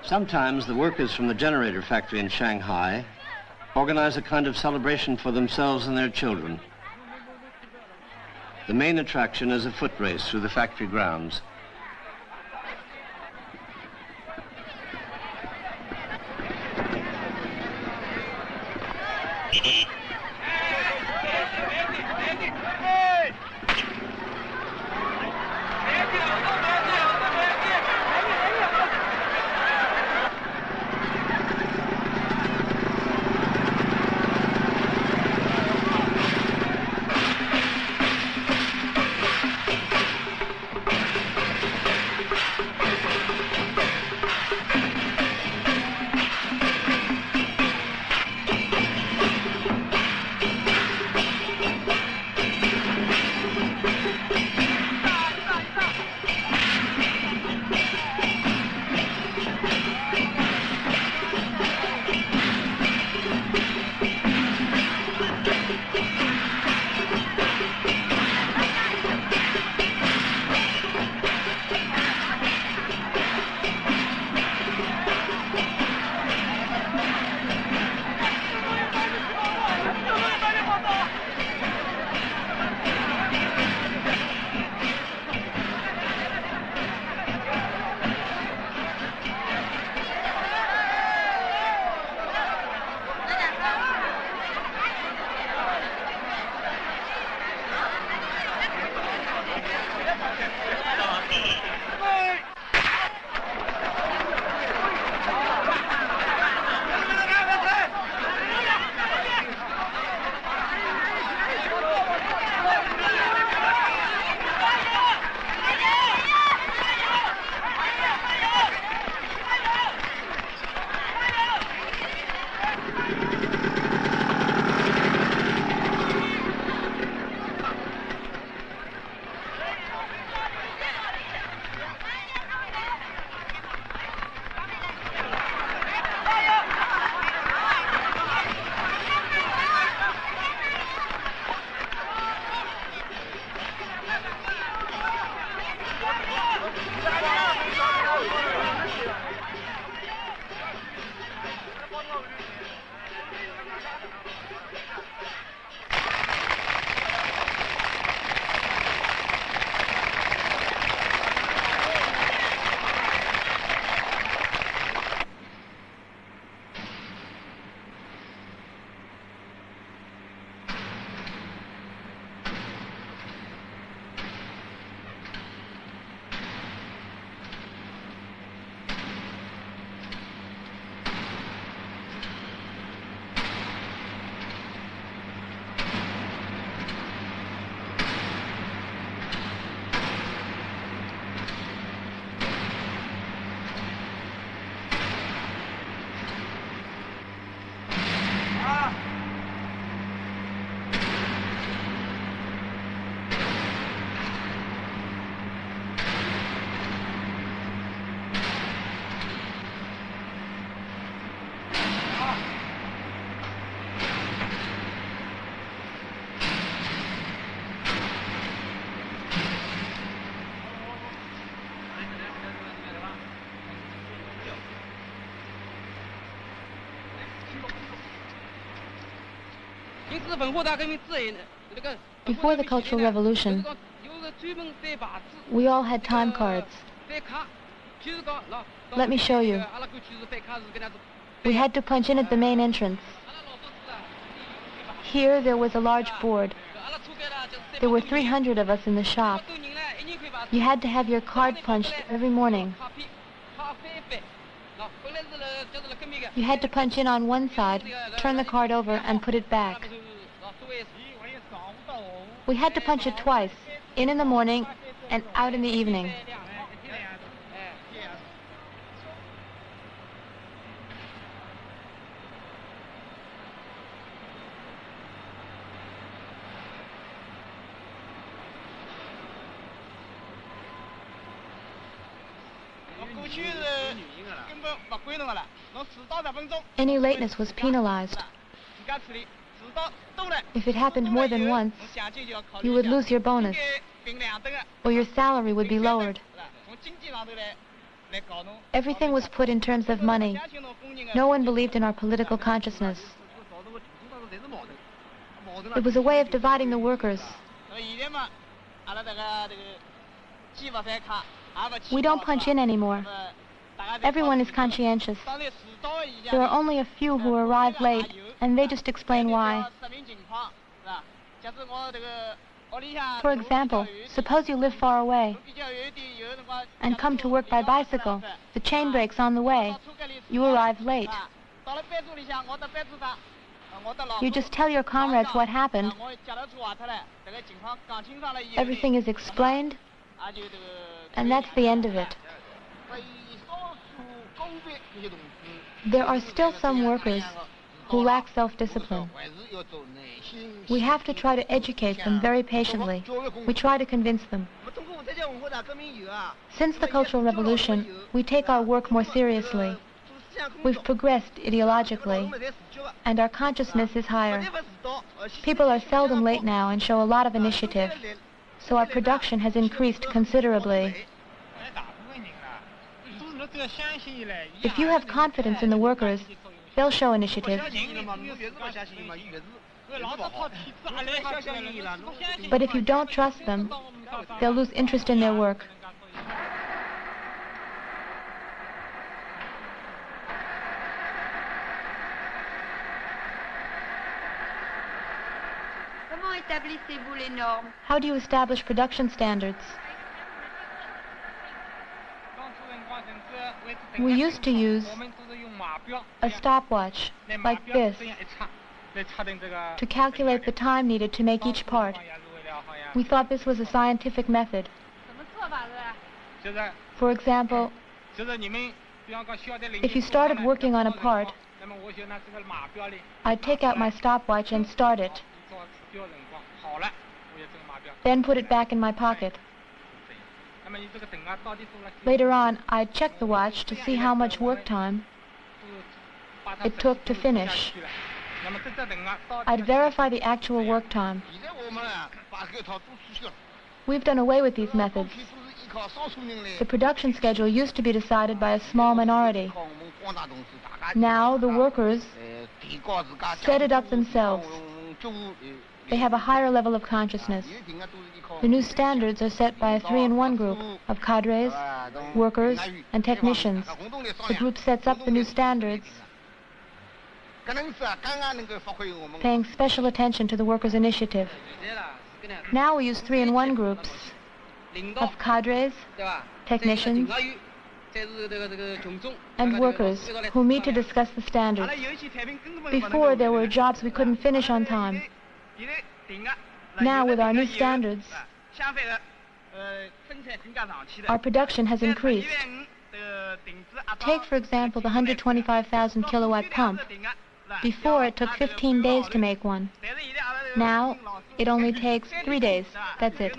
Sometimes the workers from the generator factory in Shanghai organize a kind of celebration for themselves and their children. The main attraction is a foot race through the factory grounds. Before the Cultural Revolution, we all had time cards. Let me show you. We had to punch in at the main entrance. Here there was a large board. There were 300 of us in the shop. You had to have your card punched every morning. You had to punch in on one side, turn the card over, and put it back. We had to punch it twice, in the morning and out in the evening. Any lateness was penalized. If it happened more than once, you would lose your bonus, or your salary would be lowered. Everything was put in terms of money. No one believed in our political consciousness. It was a way of dividing the workers. We don't punch in anymore. Everyone is conscientious. There are only a few who arrive late, and they just explain why. For example, suppose you live far away and come to work by bicycle. The chain breaks on the way. You arrive late. You just tell your comrades what happened. Everything is explained, and that's the end of it. There are still some workers who lack self-discipline. We have to try to educate them very patiently. We try to convince them. Since the Cultural Revolution, we take our work more seriously. We've progressed ideologically, and our consciousness is higher. People are seldom late now and show a lot of initiative, so our production has increased considerably. If you have confidence in the workers, they'll show initiative. But if you don't trust them, they'll lose interest in their work. How do you establish production standards? We used to use a stopwatch like this to calculate the time needed to make each part. We thought this was a scientific method. For example, if you started working on a part, I'd take out my stopwatch and start it, then put it back in my pocket. Later on, I'd check the watch to see how much work time it took to finish. I'd verify the actual work time. We've done away with these methods. The production schedule used to be decided by a small minority. Now the workers set it up themselves. They have a higher level of consciousness. The new standards are set by a 3-in-1 group of cadres, workers, and technicians. The group sets up the new standards, paying special attention to the workers' initiative. Now we use 3-in-1 groups of cadres, technicians, and workers who meet to discuss the standards. Before, there were jobs we couldn't finish on time. Now, with our new standards, our production has increased. Take, for example, the 125,000 kilowatt pump. Before, it took 15 days to make one. Now, it only takes 3 days. That's it.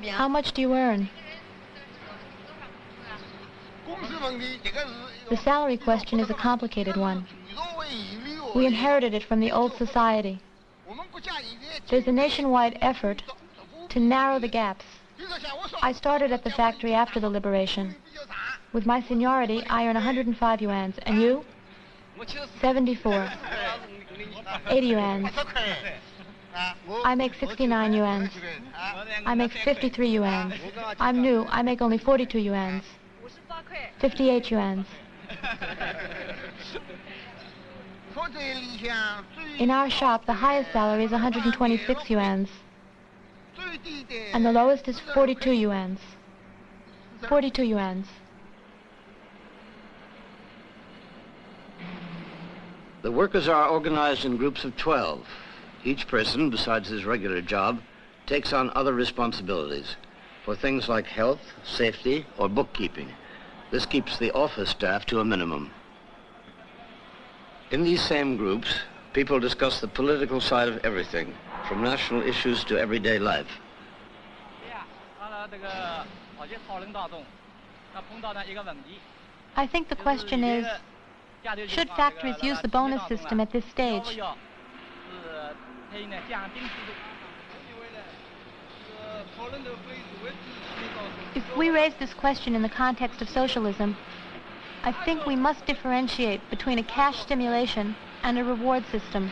How much do you earn? The salary question is a complicated one. We inherited it from the old society. There's a nationwide effort to narrow the gaps. I started at the factory after the liberation. With my seniority, I earn 105 yuans. And you? 74. 80 yuans. I make 69 yuans. I make 53 yuans. I'm new. I make only 42 yuans. 58 yuans. In our shop, the highest salary is 126 yuans. And the lowest is 42 yuans. 42 yuans. The workers are organized in groups of 12. Each person, besides his regular job, takes on other responsibilities for things like health, safety, or bookkeeping. This keeps the office staff to a minimum. In these same groups, people discuss the political side of everything, from national issues to everyday life. I think the question is, should factories use the bonus system at this stage? If we raise this question in the context of socialism, I think we must differentiate between a cash stimulation and a reward system.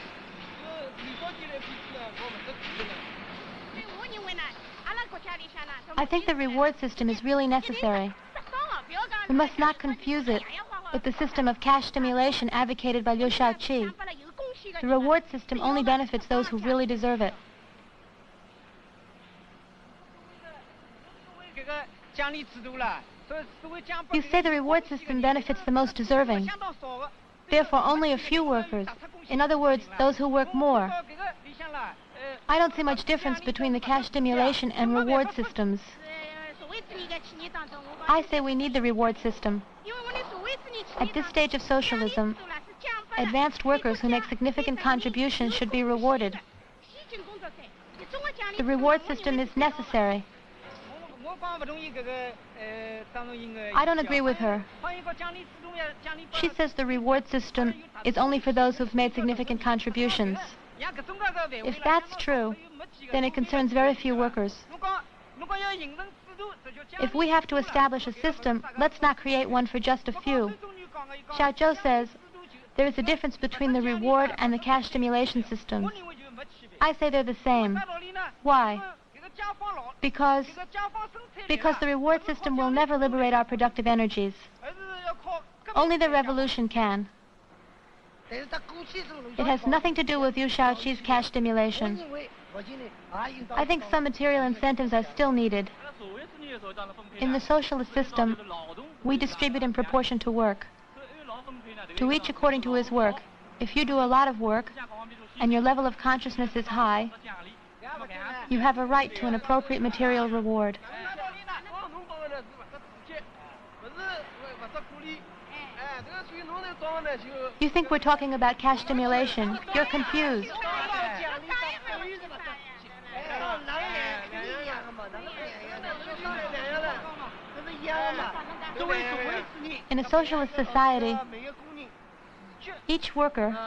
I think the reward system is really necessary. We must not confuse it with the system of cash stimulation advocated by Liu Shaoqi. The reward system only benefits those who really deserve it. You say the reward system benefits the most deserving. Therefore, only a few workers, in other words, those who work more. I don't see much difference between the cash stimulation and reward systems. I say we need the reward system. At this stage of socialism, advanced workers who make significant contributions should be rewarded. The reward system is necessary. I don't agree with her. She says the reward system is only for those who've made significant contributions. If that's true, then it concerns very few workers. If we have to establish a system, let's not create one for just a few. Xiaozhou says there is a difference between the reward and the cash stimulation systems. I say they're the same. Why? Because the reward system will never liberate our productive energies. Only the revolution can. It has nothing to do with Liu Shaoqi's cash stimulation. I think some material incentives are still needed. In the socialist system, we distribute in proportion to work. To each according to his work. If you do a lot of work, and your level of consciousness is high, you have a right to an appropriate material reward. You think we're talking about cash stimulation. You're confused. In a socialist society, each worker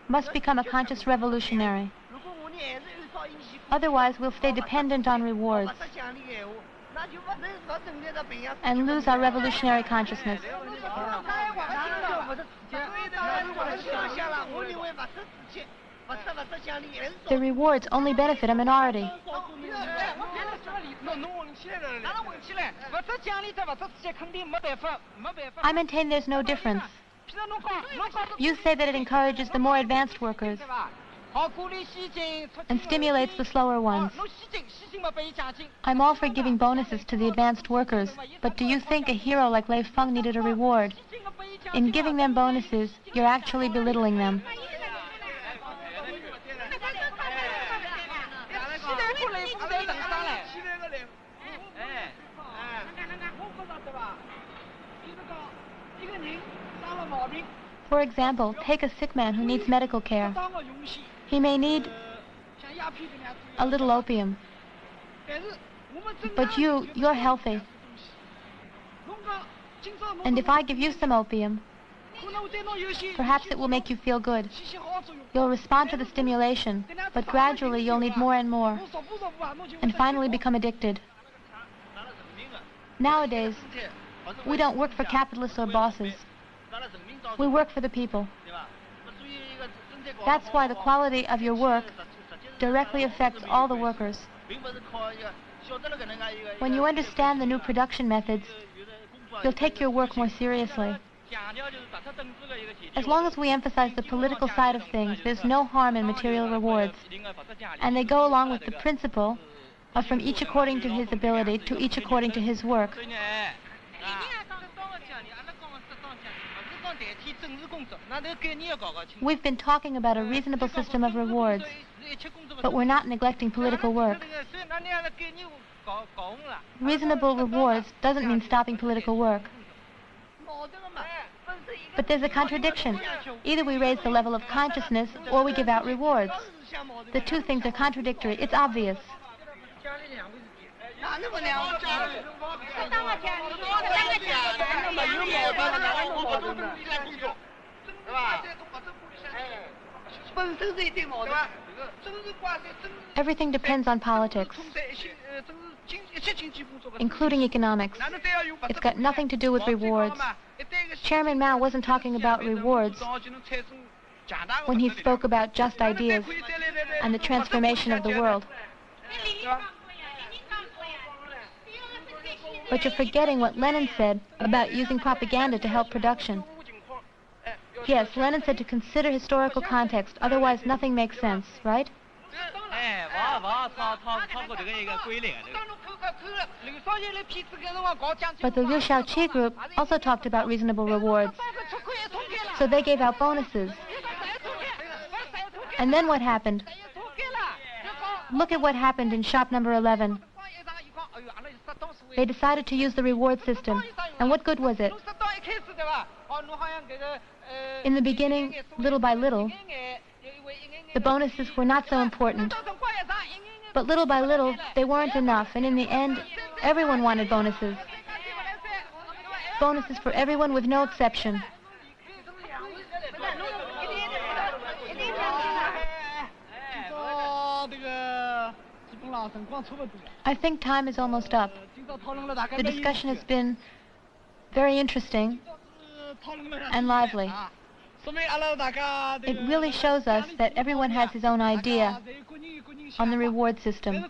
must become a conscious revolutionary. Otherwise, we'll stay dependent on rewards and lose our revolutionary consciousness. The rewards only benefit a minority. I maintain there's no difference. You say that it encourages the more advanced workers and stimulates the slower ones. I'm all for giving bonuses to the advanced workers, but do you think a hero like Lei Feng needed a reward? In giving them bonuses, you're actually belittling them. For example, take a sick man who needs medical care. He may need a little opium. But you're healthy. And if I give you some opium, perhaps it will make you feel good. You'll respond to the stimulation, but gradually you'll need more and more, and finally become addicted. Nowadays, we don't work for capitalists or bosses. We work for the people. That's why the quality of your work directly affects all the workers. When you understand the new production methods, you'll take your work more seriously. As long as we emphasize the political side of things, there's no harm in material rewards. And they go along with the principle of from each according to his ability to each according to his work. We've been talking about a reasonable system of rewards, but we're not neglecting political work. Reasonable rewards doesn't mean stopping political work. But there's a contradiction. Either we raise the level of consciousness or we give out rewards. The two things are contradictory. It's obvious. Everything depends on politics, including economics. It's got nothing to do with rewards. Chairman Mao wasn't talking about rewards when he spoke about just ideas and the transformation of the world. But you're forgetting what Lenin said about using propaganda to help production. Yes, Lenin said to consider historical context, otherwise nothing makes sense, right? But the Liu Shaoqi group also talked about reasonable rewards. So they gave out bonuses. And then what happened? Look at what happened in shop number 11. They decided to use the reward system. And what good was it? In the beginning, little by little, the bonuses were not so important. But little by little, they weren't enough. And in the end, everyone wanted bonuses. Bonuses for everyone with no exception. I think time is almost up. The discussion has been very interesting and lively. It really shows us that everyone has his own idea on the reward system.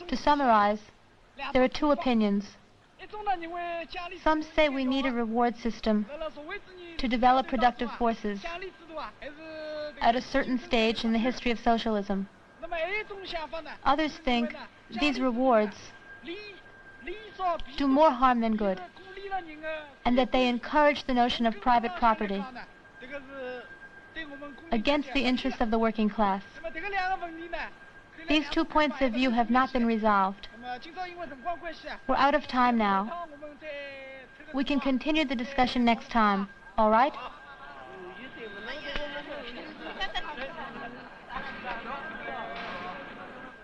To summarize, there are two opinions. Some say we need a reward system to develop productive forces at a certain stage in the history of socialism. Others think these rewards do more harm than good, and that they encourage the notion of private property against the interests of the working class. These 2 points of view have not been resolved. We're out of time now. We can continue the discussion next time, all right?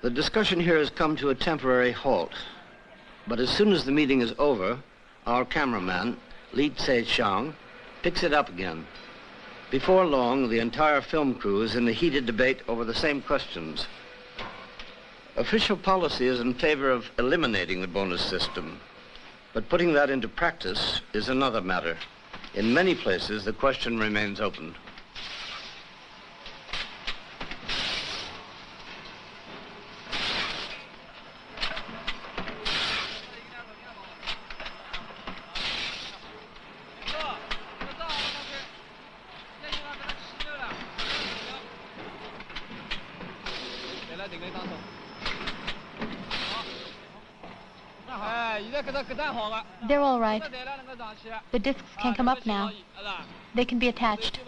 The discussion here has come to a temporary halt. But as soon as the meeting is over, our cameraman, Li Tse-Chang, picks it up again. Before long, the entire film crew is in a heated debate over the same questions. Official policy is in favor of eliminating the bonus system, but putting that into practice is another matter. In many places, the question remains open. They're all right. The discs can come up now. They can be attached.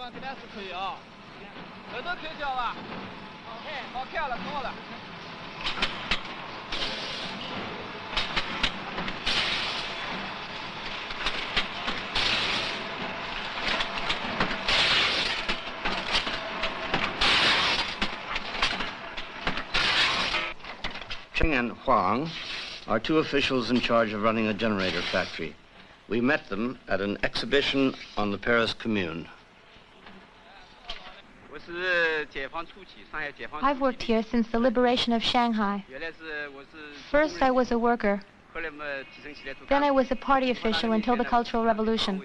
Cheng and Huang are two officials in charge of running a generator factory. We met them at an exhibition on the Paris Commune. I've worked here since the liberation of Shanghai. First, I was a worker. Then I was a party official until the Cultural Revolution.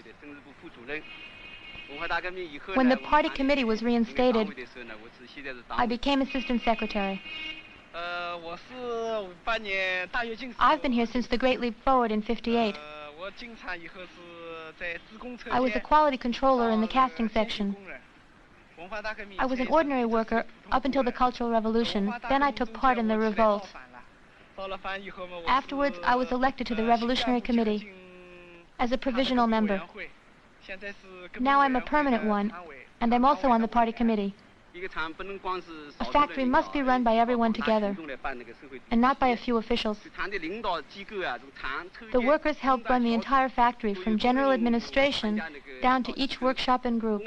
When the party committee was reinstated, I became assistant secretary. I've been here since the Great Leap Forward in '58. I was a quality controller in the casting section. I was an ordinary worker up until the Cultural Revolution. Then I took part in the revolt. Afterwards, I was elected to the Revolutionary Committee as a provisional member. Now I'm a permanent one, and I'm also on the party committee. A factory must be run by everyone together, and not by a few officials. The workers help run the entire factory, from general administration down to each workshop and group.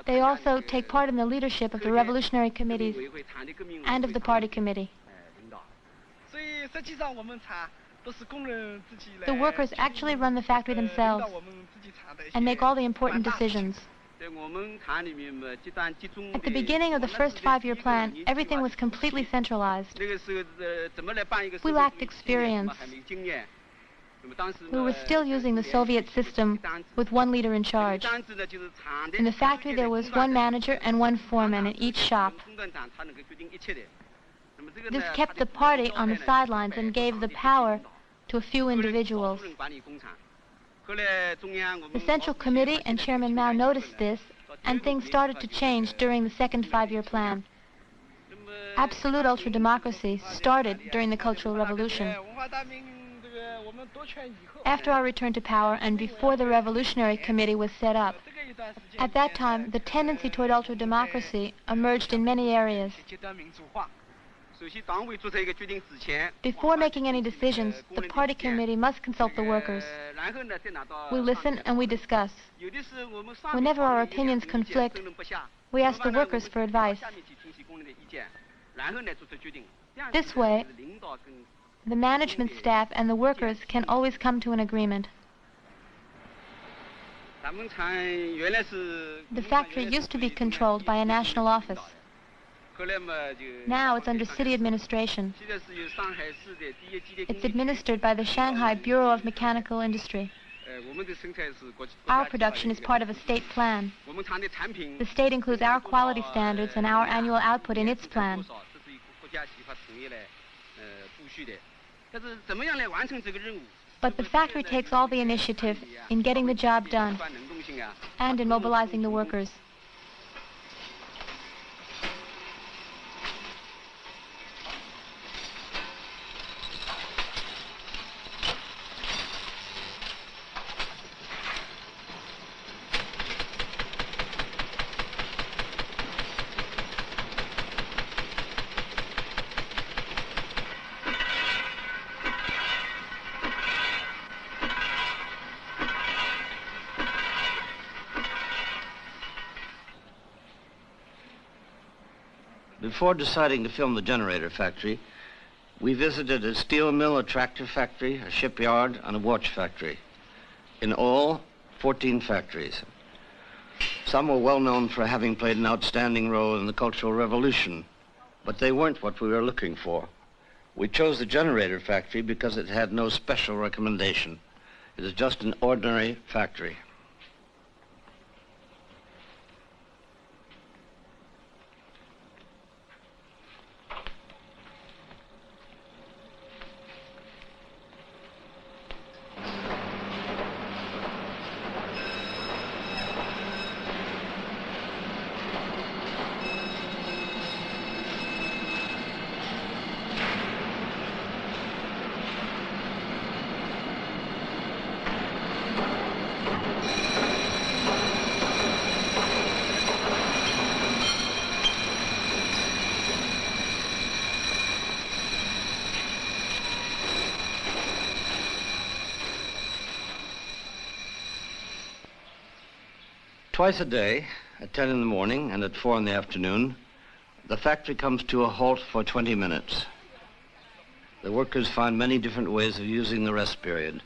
They also take part in the leadership of the revolutionary committees and of the party committee. The workers actually run the factory themselves and make all the important decisions. At the beginning of the first 5-year plan, everything was completely centralized. We lacked experience. We were still using the Soviet system with one leader in charge. In the factory, there was one manager and one foreman in each shop. This kept the party on the sidelines and gave the power to a few individuals. The Central Committee and Chairman Mao noticed this, and things started to change during the second 5-year plan. Absolute ultra-democracy started during the Cultural Revolution. After our return to power and before the Revolutionary Committee was set up, at that time, the tendency toward ultra-democracy emerged in many areas. Before making any decisions, the party committee must consult the workers. We listen and we discuss. Whenever our opinions conflict, we ask the workers for advice. This way, the management staff and the workers can always come to an agreement. The factory used to be controlled by a national office. Now it's under city administration. It's administered by the Shanghai Bureau of Mechanical Industry. Our production is part of a state plan. The state includes our quality standards and our annual output in its plan. But the factory takes all the initiative in getting the job done and in mobilizing the workers. Before deciding to film the generator factory, we visited a steel mill, a tractor factory, a shipyard, and a watch factory. In all, 14 factories. Some were well known for having played an outstanding role in the Cultural Revolution, but they weren't what we were looking for. We chose the generator factory because it had no special recommendation. It is just an ordinary factory. Twice a day, at 10 in the morning and at 4 in the afternoon, the factory comes to a halt for 20 minutes. The workers find many different ways of using the rest period.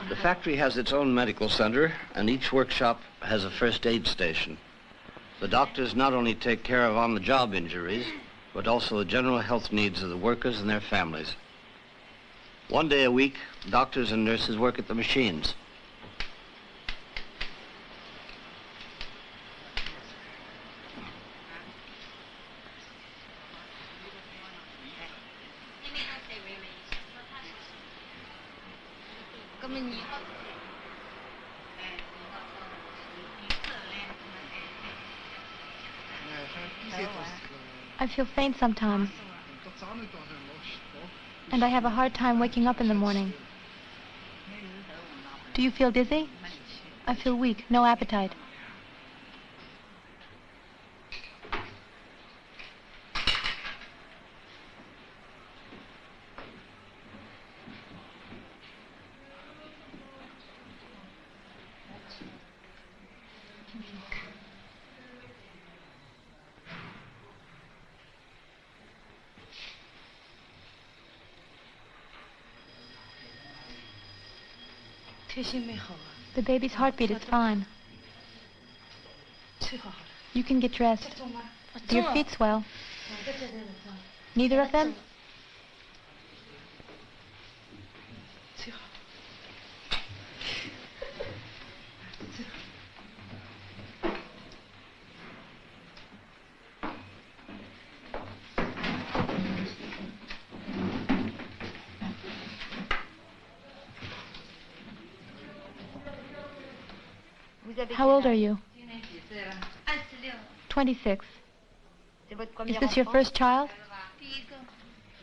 The factory has its own medical center, and each workshop has a first aid station. The doctors not only take care of on-the-job injuries, but also the general health needs of the workers and their families. One day a week, doctors and nurses work at the machines. I feel faint sometimes, and I have a hard time waking up in the morning. Do you feel dizzy? I feel weak, no appetite. The baby's heartbeat is fine. You can get dressed. Do your feet swell? Neither of them? How old are you? 26. Is this your first child?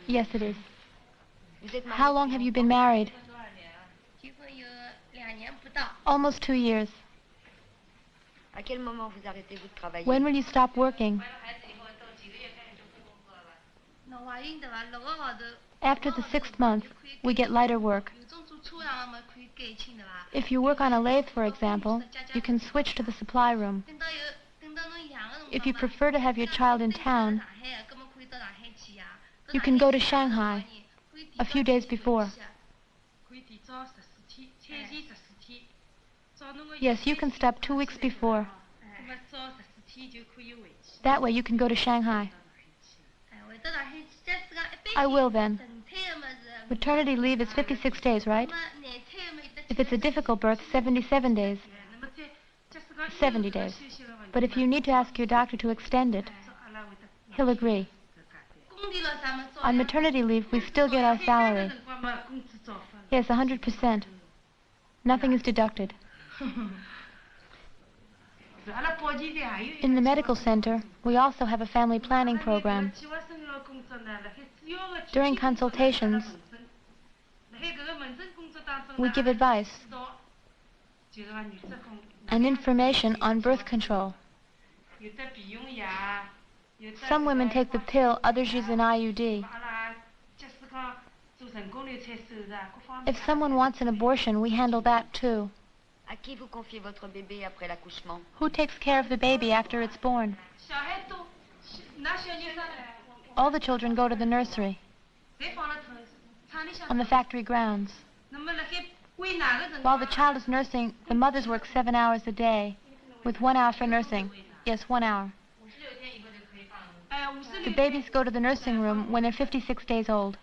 Yes, it is. How long have you been married? Almost 2 years. When will you stop working? After the 6th month, we get lighter work. If you work on a lathe, for example, you can switch to the supply room. If you prefer to have your child in town, you can go to Shanghai a few days before. Yes, you can stop 2 weeks before. That way you can go to Shanghai. I will then. Maternity leave is 56 days, right? If it's a difficult birth, 77 days. 70 days. But if you need to ask your doctor to extend it, he'll agree. On maternity leave, we still get our salary. Yes, 100%. Nothing is deducted. In the medical center, we also have a family planning program. During consultations, we give advice and information on birth control. Some women take the pill, others use an IUD. If someone wants an abortion, we handle that too. Who takes care of the baby after it's born? All the children go to the nursery on the factory grounds. While the child is nursing, the mothers work 7 hours a day, with 1 hour for nursing. Yes, 1 hour. The babies go to the nursing room when they're 56 days old.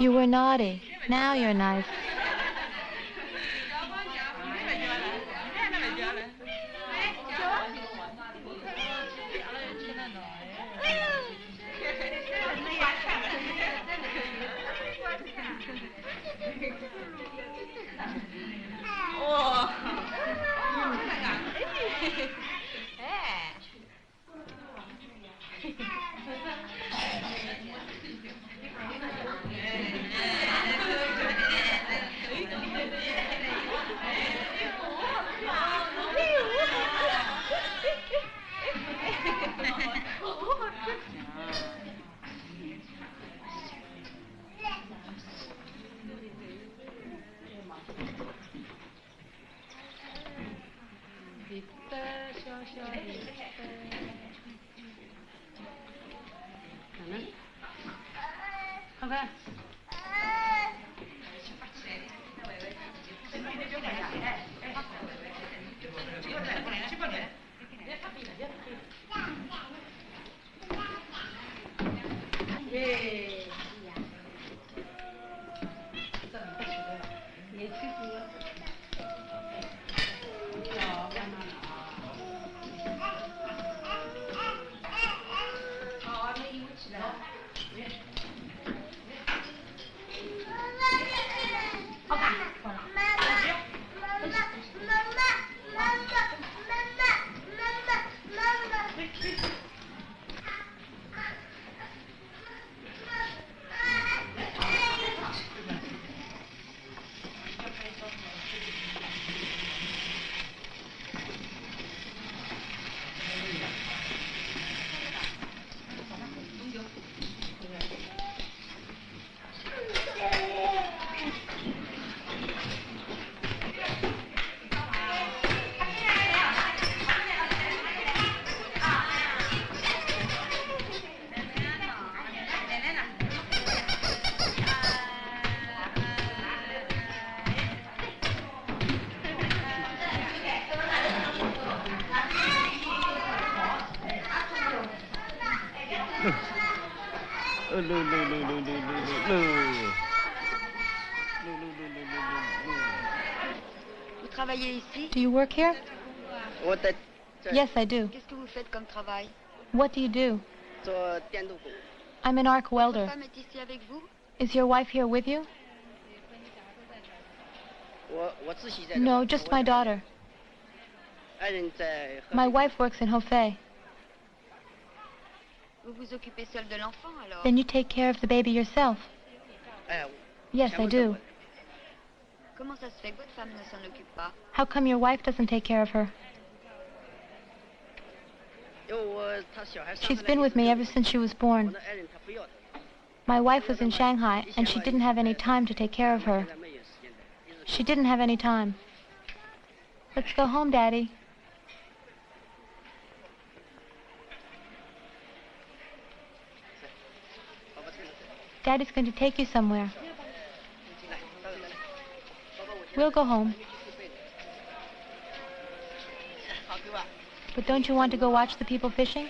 You were naughty. Now you're nice. Do you work here? Yes, I do. Qu'est-ce que vous faites comme travail? What do you do? I'm an arc welder. Votre femme est ici avec vous? Is your wife here with you? No, just my daughter. My wife works in Hefei. Vous vous occupez seul de l'enfant alors? Then you take care of the baby yourself. Yes, I do. Comment ça se fait que votre femme ne s'en occupe pas? How come your wife doesn't take care of her? She's been with me ever since she was born. My wife was in Shanghai, and she didn't have any time to take care of her. She didn't have any time. Let's go home, Daddy. Daddy's going to take you somewhere. We'll go home. But don't you want to go watch the people fishing?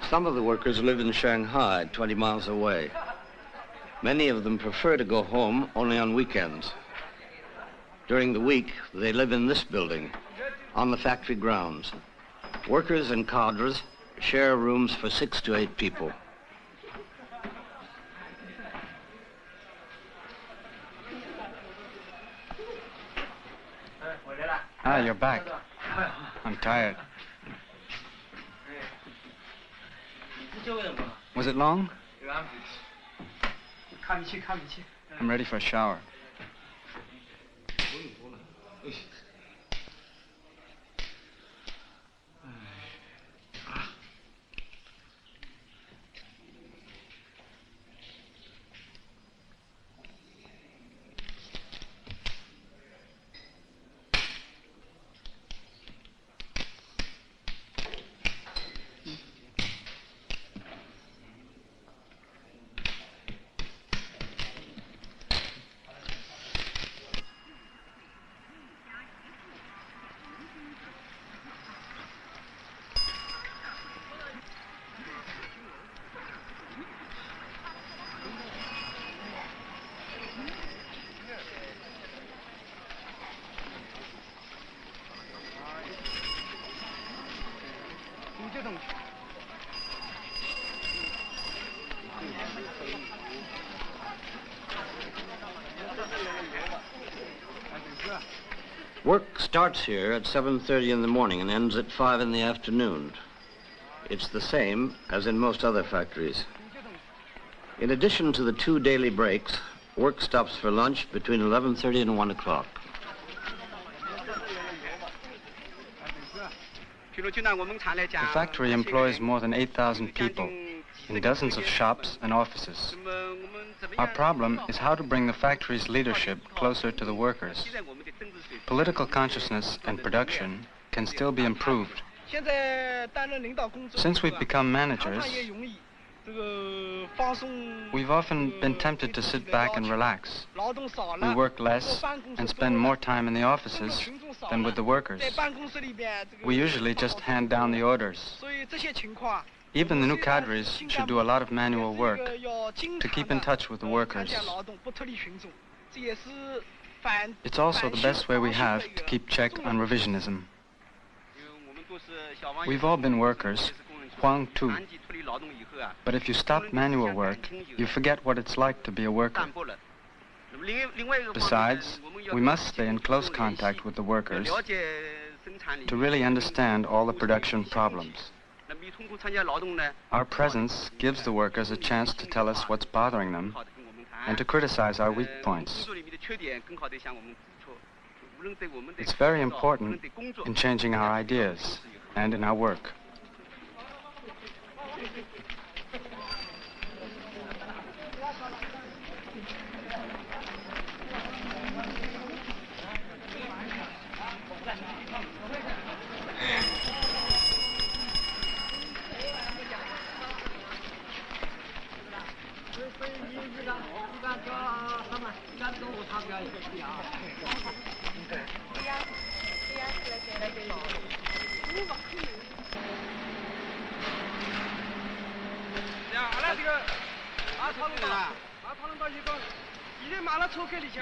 Some of the workers live in Shanghai, 20 miles away. Many of them prefer to go home only on weekends. During the week, they live in this building, on the factory grounds. Workers and cadres share rooms for 6 to 8 people. Ah, you're back. I'm tired. Was it long? I'm ready for a shower. Work starts here at 7:30 in the morning and ends at 5 in the afternoon. It's the same as in most other factories. In addition to the 2 daily breaks, work stops for lunch between 11:30 and 1 o'clock. The factory employs more than 8,000 people in dozens of shops and offices. Our problem is how to bring the factory's leadership closer to the workers. Political consciousness and production can still be improved. Since we've become managers, we've often been tempted to sit back and relax. We work less and spend more time in the offices than with the workers. We usually just hand down the orders. Even the new cadres should do a lot of manual work to keep in touch with the workers. It's also the best way we have to keep check on revisionism. We've all been workers, Huang too. But if you stop manual work, you forget what it's like to be a worker. Besides, we must stay in close contact with the workers to really understand all the production problems. Our presence gives the workers a chance to tell us what's bothering them and to criticize our weak points. It's very important in changing our ideas and in our work.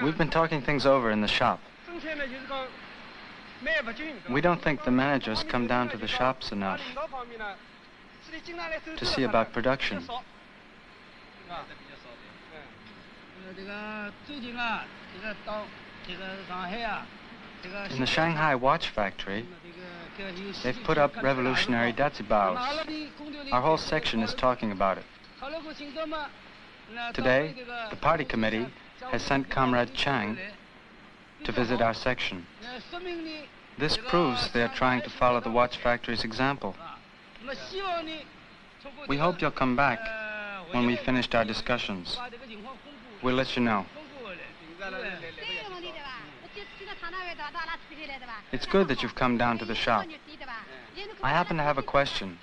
We've been talking things over in the shop. We don't think the managers come down to the shops enough to see about production. In the Shanghai watch factory, they've put up revolutionary dazibaos. Our whole section is talking about it. Today, the party committee has sent Comrade Chang to visit our section. This proves they are trying to follow the watch factory's example. We hope you'll come back when we've finished our discussions. We'll let you know. It's good that you've come down to the shop. I happen to have a question.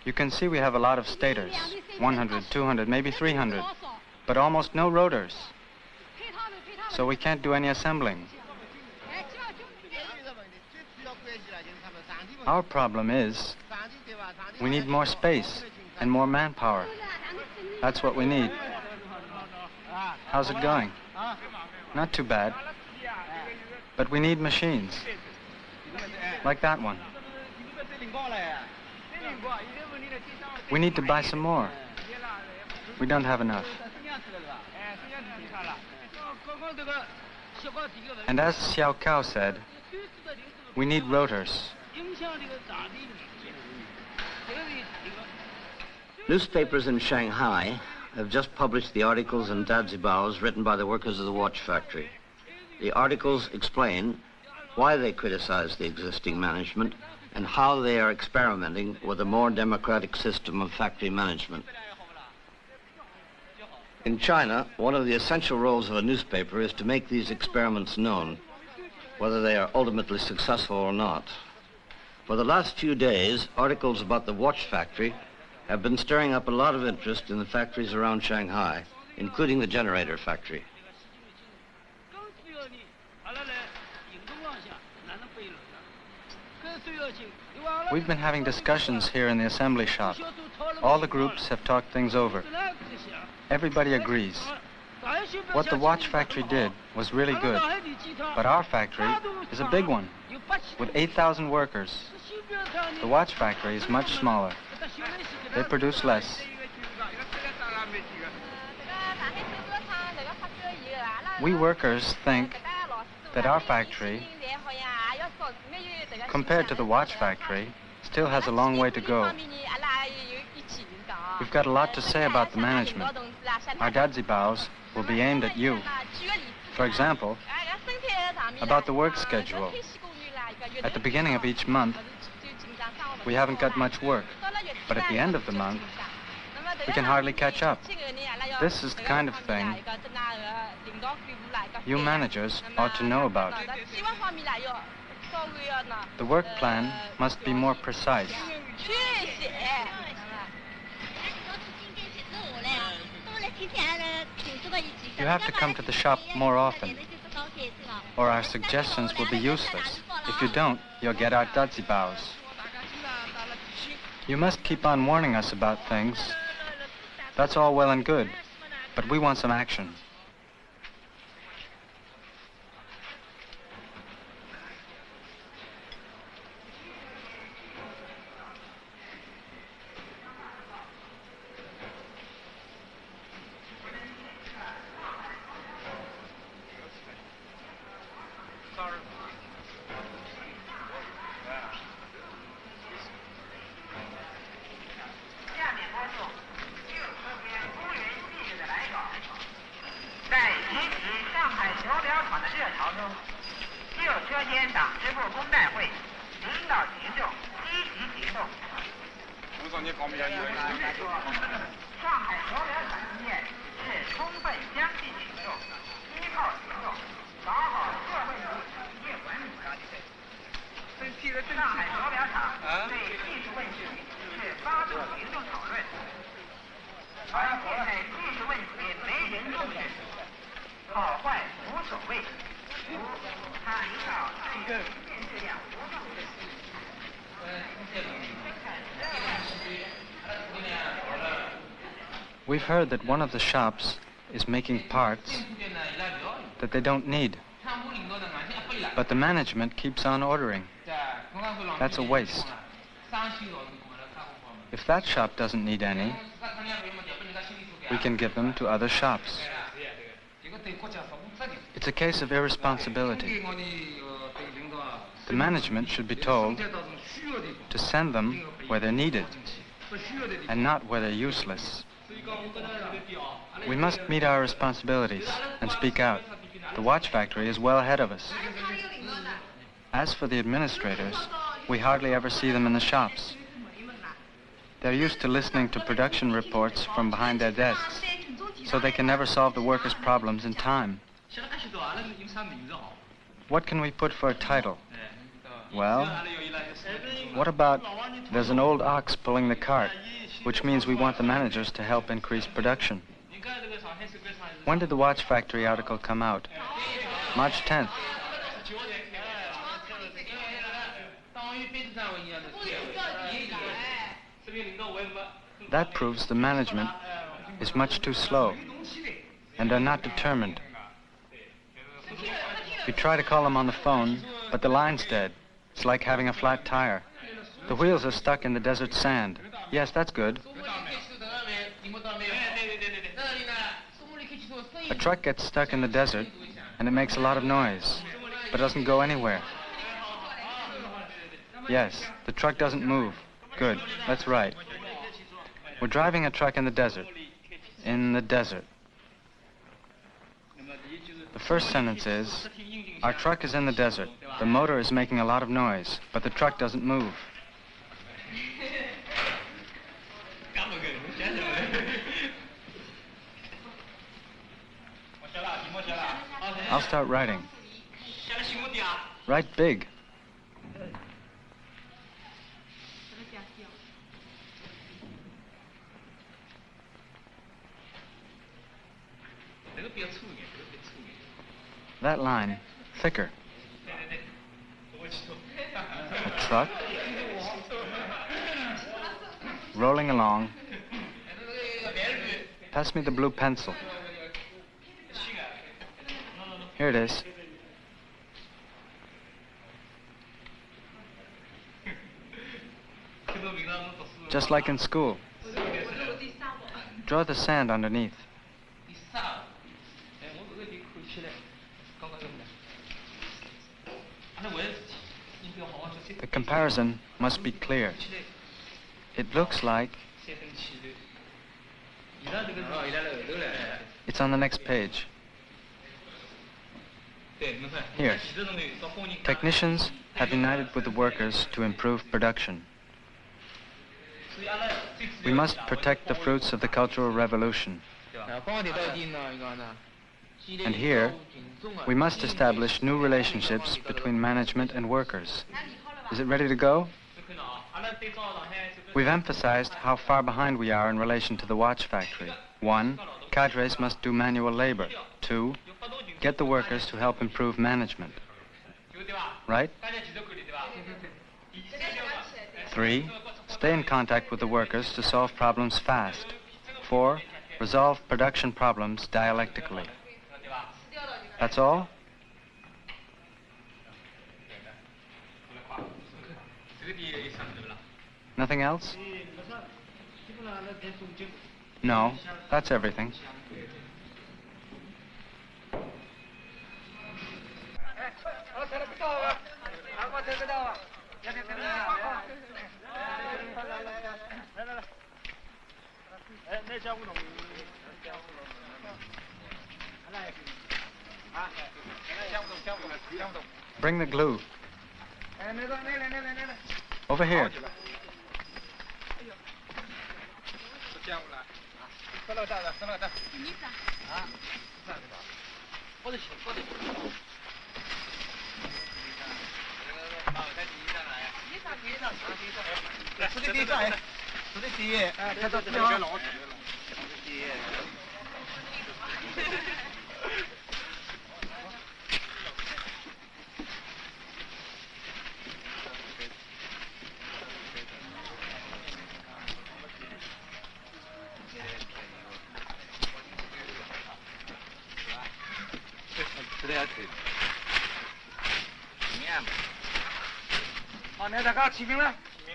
You can see we have a lot of stators, 100, 200, maybe 300, but almost no rotors. So we can't do any assembling. Our problem is we need more space and more manpower. That's what we need. How's it going? Not too bad. But we need machines. Like that one. We need to buy some more. We don't have enough. And as Xiao Kao said, we need rotors. Newspapers in Shanghai have just published the articles and dazibaos written by the workers of the watch factory. The articles explain why they criticize the existing management and how they are experimenting with a more democratic system of factory management. In China, one of the essential roles of a newspaper is to make these experiments known, whether they are ultimately successful or not. For the last few days, articles about the watch factory have been stirring up a lot of interest in the factories around Shanghai, including the generator factory. We've been having discussions here in the assembly shop. All the groups have talked things over. Everybody agrees. What the watch factory did was really good, but our factory is a big one, with 8,000 workers. The watch factory is much smaller. They produce less. We workers think that our factory, compared to the watch factory, still has a long way to go. We've got a lot to say about the management. Our dadzibaos will be aimed at you. For example, about the work schedule. At the beginning of each month, we haven't got much work, but at the end of the month, we can hardly catch up. This is the kind of thing you managers ought to know about. The work plan must be more precise. You have to come to the shop more often, or our suggestions will be useless. If you don't, you'll get our dadzibaos. You must keep on warning us about things. That's all well and good, but we want some action. We've heard that one of the shops is making parts that they don't need. But the management keeps on ordering. That's a waste. If that shop doesn't need any, we can give them to other shops. It's a case of irresponsibility. The management should be told to send them where they're needed and not where they're useless. We must meet our responsibilities and speak out. The watch factory is well ahead of us. As for the administrators, we hardly ever see them in the shops. They're used to listening to production reports from behind their desks, so they can never solve the workers' problems in time. What can we put for a title? Well, what about "There's an old ox pulling the cart," which means we want the managers to help increase production. When did the watch factory article come out? March 10th. That proves the management is much too slow and are not determined. You try to call them on the phone, but the line's dead. It's like having a flat tire. The wheels are stuck in the desert sand. Yes, that's good. A truck gets stuck in the desert, and it makes a lot of noise, but doesn't go anywhere. Yes, the truck doesn't move. Good, that's right. We're driving a truck in the desert. In the desert. The first sentence is, our truck is in the desert. The motor is making a lot of noise, but the truck doesn't move. I'll start writing. Write big. That line, thicker. A truck rolling along. Pass me the blue pencil. Here it is. Just like in school. Draw the sand underneath. The comparison must be clear. It looks like... It's on the next page. Here. Technicians have united with the workers to improve production. We must protect the fruits of the Cultural Revolution. And here, we must establish new relationships between management and workers. Is it ready to go? We've emphasized how far behind we are in relation to the watch factory. 1, cadres must do manual labor. 2, get the workers to help improve management. Right? 3, stay in contact with the workers to solve problems fast. 4, resolve production problems dialectically. That's all? Nothing else? No, that's everything. Bring the glue. Over here.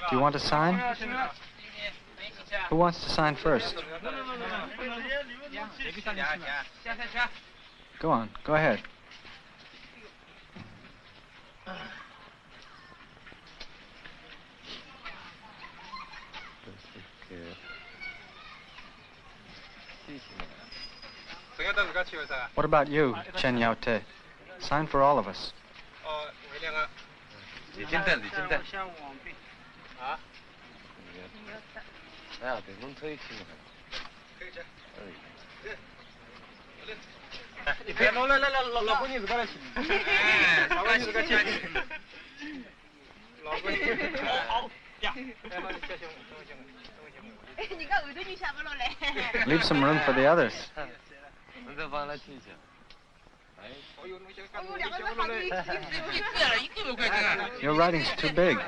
Do you want to sign? Who wants to sign first? Go on, go ahead. What about you, Chen Yaote? Sign for all of us. Leave some room for the others. Your writing's too big.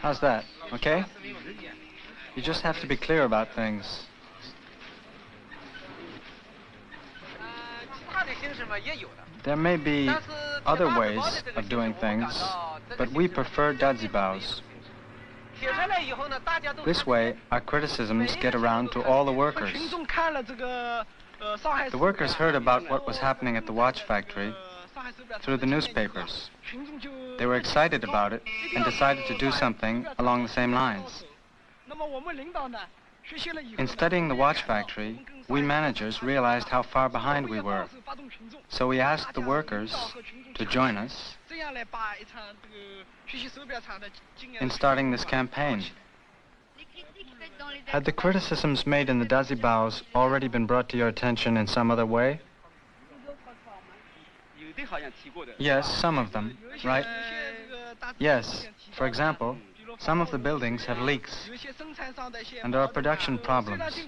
How's that? Okay? You just have to be clear about things. There may be other ways of doing things, but we prefer dajibaos. This way, our criticisms get around to all the workers. The workers heard about what was happening at the watch factory through the newspapers. They were excited about it and decided to do something along the same lines. In studying the watch factory, we managers realized how far behind we were. So we asked the workers to join us in starting this campaign. Had the criticisms made in the dajibaos already been brought to your attention in some other way? Yes, some of them, right? Yes, for example, some of the buildings have leaks, and there are production problems.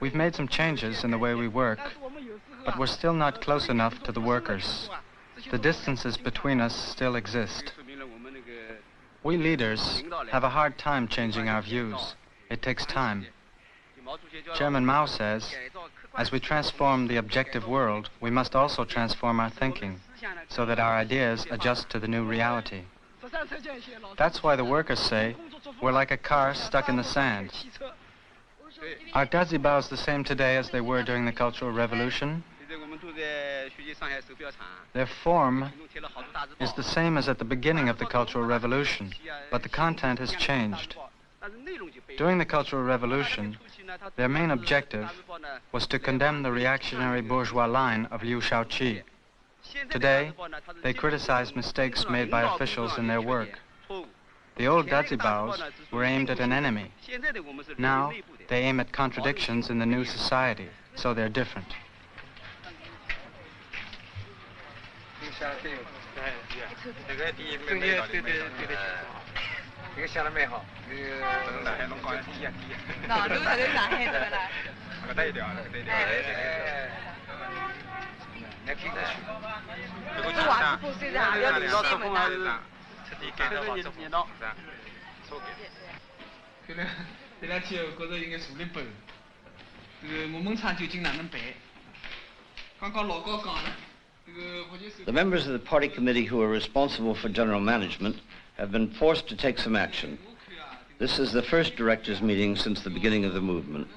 We've made some changes in the way we work, but we're still not close enough to the workers. The distances between us still exist. We leaders have a hard time changing our views. It takes time. Chairman Mao says, as we transform the objective world, we must also transform our thinking so that our ideas adjust to the new reality. That's why the workers say we're like a car stuck in the sand. Are dazibaos the same today as they were during the Cultural Revolution? Their form is the same as at the beginning of the Cultural Revolution, but the content has changed. During the Cultural Revolution, their main objective was to condemn the reactionary bourgeois line of Liu Shaoqi. Today, they criticize mistakes made by officials in their work. The old dazibaos were aimed at an enemy. Now, they aim at contradictions in the new society, so they're different. The members of the party committee who are responsible for general management have been forced to take some action. This is the first directors' meeting since the beginning of the movement.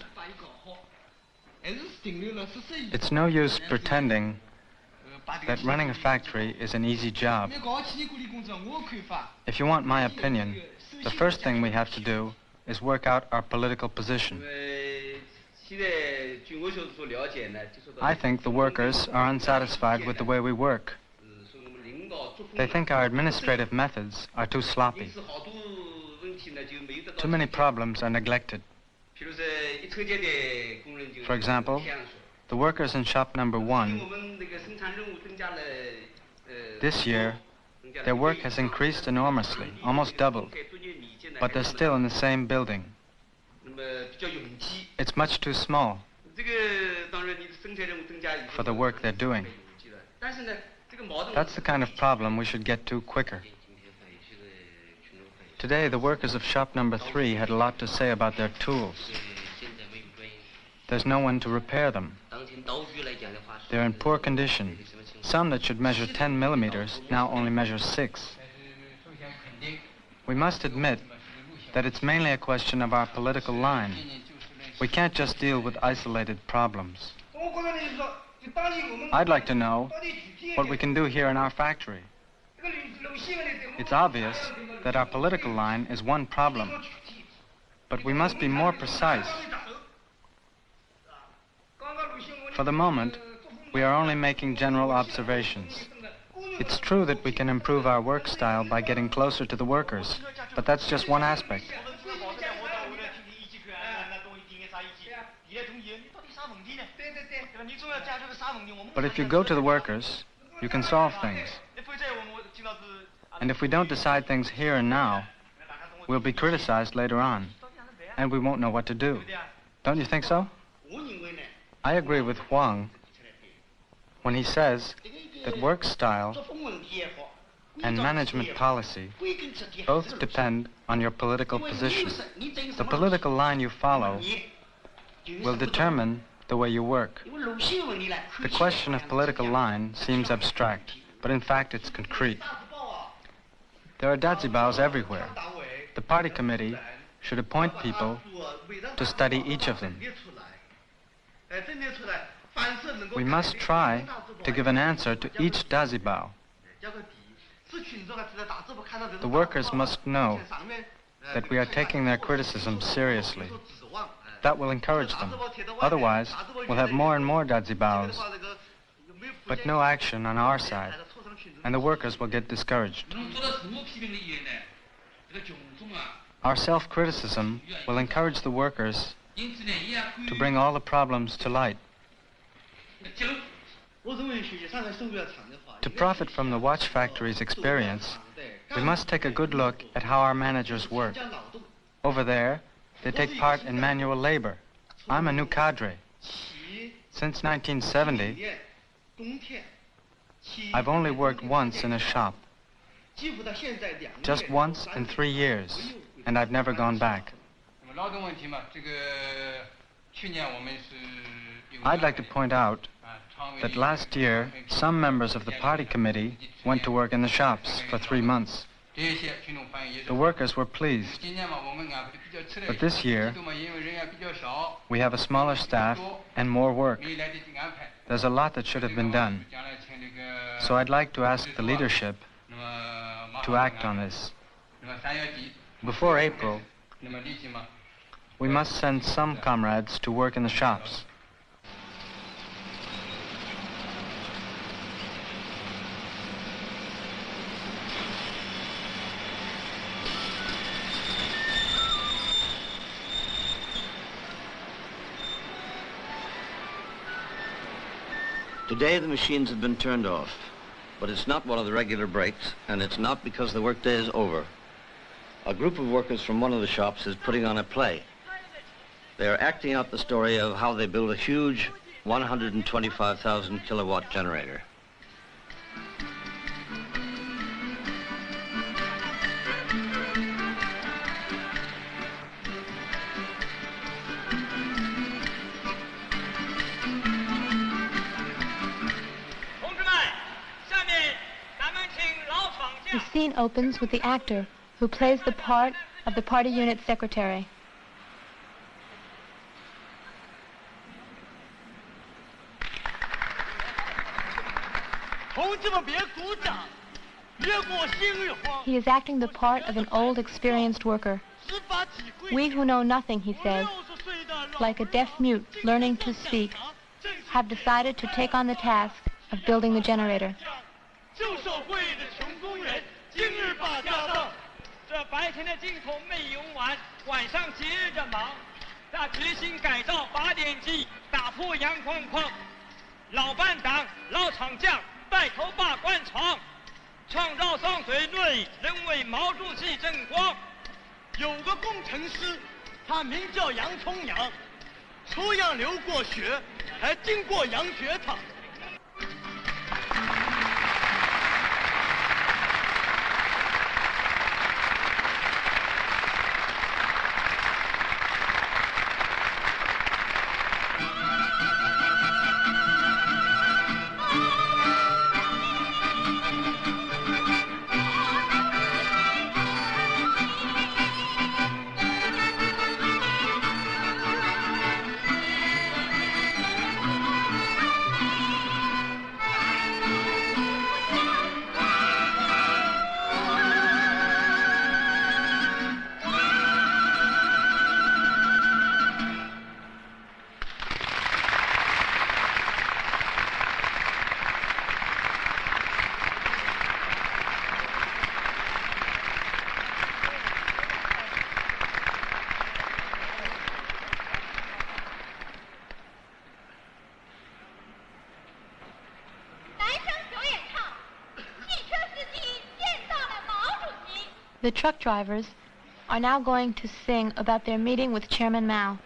It's no use pretending that running a factory is an easy job. If you want my opinion, the first thing we have to do is work out our political position. I think the workers are unsatisfied with the way we work. They think our administrative methods are too sloppy. Too many problems are neglected. For example, the workers in shop number 1, this year, their work has increased enormously, almost doubled, but they're still in the same building. It's much too small for the work they're doing. That's the kind of problem we should get to quicker. Today, the workers of shop number 3 had a lot to say about their tools. There's no one to repair them. They're in poor condition. Some that should measure 10 millimeters now only measure 6. We must admit that it's mainly a question of our political line. We can't just deal with isolated problems. I'd like to know what we can do here in our factory. It's obvious that our political line is one problem, but we must be more precise. For the moment, we are only making general observations. It's true that we can improve our work style by getting closer to the workers, but that's just one aspect. But if you go to the workers, you can solve things. And if we don't decide things here and now, we'll be criticized later on, and we won't know what to do. Don't you think so? I agree with Huang when he says that work style and management policy both depend on your political position. The political line you follow will determine the way you work. The question of political line seems abstract, but in fact it's concrete. There are dazibaos everywhere. The party committee should appoint people to study each of them. We must try to give an answer to each dazibao. The workers must know that we are taking their criticism seriously. That will encourage them. Otherwise, we'll have more and more dazibaos, but no action on our side, and the workers will get discouraged. Our self-criticism will encourage the workers to bring all the problems to light. To profit from the watch factory's experience, we must take a good look at how our managers work. Over there, they take part in manual labor. I'm a new cadre. Since 1970, I've only worked once in a shop. Just once in 3 years, and I've never gone back. I'd like to point out that last year, some members of the party committee went to work in the shops for 3 months. The workers were pleased. But this year, we have a smaller staff and more work. There's a lot that should have been done. So I'd like to ask the leadership to act on this. Before April, we must send some comrades to work in the shops. Today the machines have been turned off, but it's not one of the regular breaks, and it's not because the workday is over. A group of workers from one of the shops is putting on a play. They are acting out the story of how they built a huge 125,000 kilowatt generator. The scene opens with the actor who plays the part of the party unit secretary. He is acting the part of an old, experienced worker. We who know nothing, he says, like a deaf mute learning to speak, have decided to take on the task of building the generator. 旧社会的穷工人今日把家当，这白天的劲头没用完，晚上接着忙。他决心改造发电机，打破洋框框。老班党、老厂匠带头把关厂，创造上水内人为毛主席争光。有个工程师，他名叫杨重阳，出洋流过血，还经过洋血厂。 The truck drivers are now going to sing about their meeting with Chairman Mao.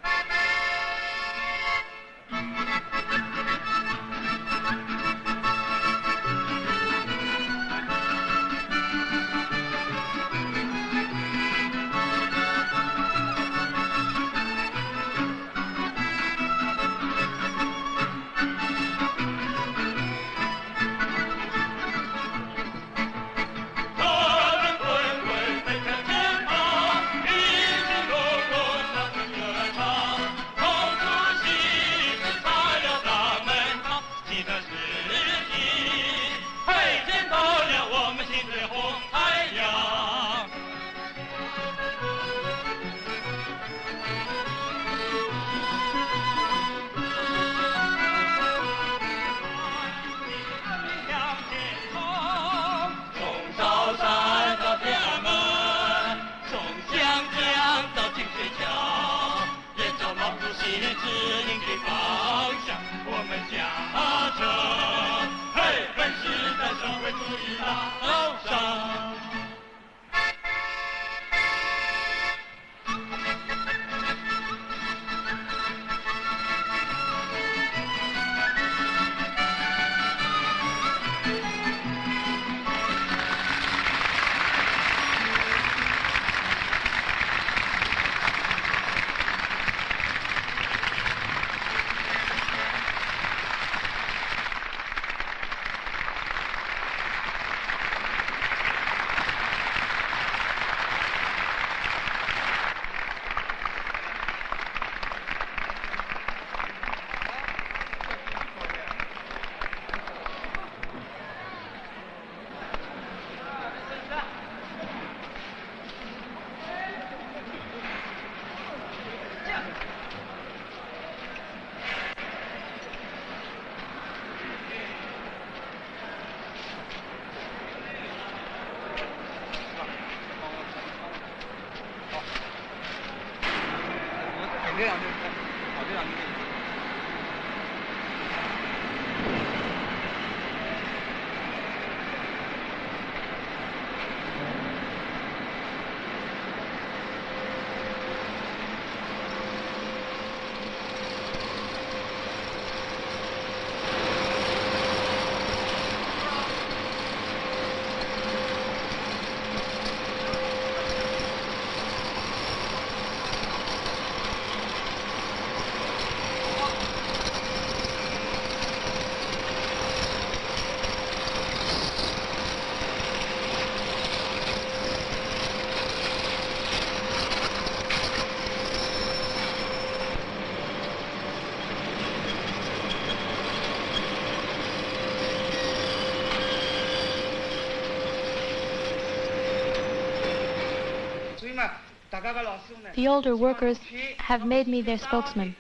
The older workers have made me their spokesman.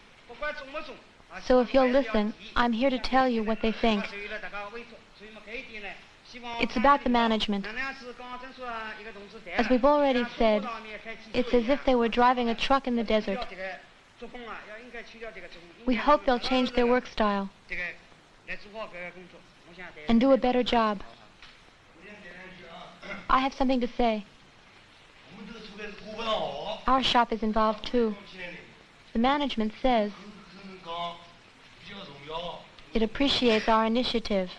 So if you'll listen, I'm here to tell you what they think. It's about the management. As we've already said, it's as if they were driving a truck in the desert. We hope they'll change their work style and do a better job. I have something to say. Our shop is involved too. The management says it appreciates our initiative.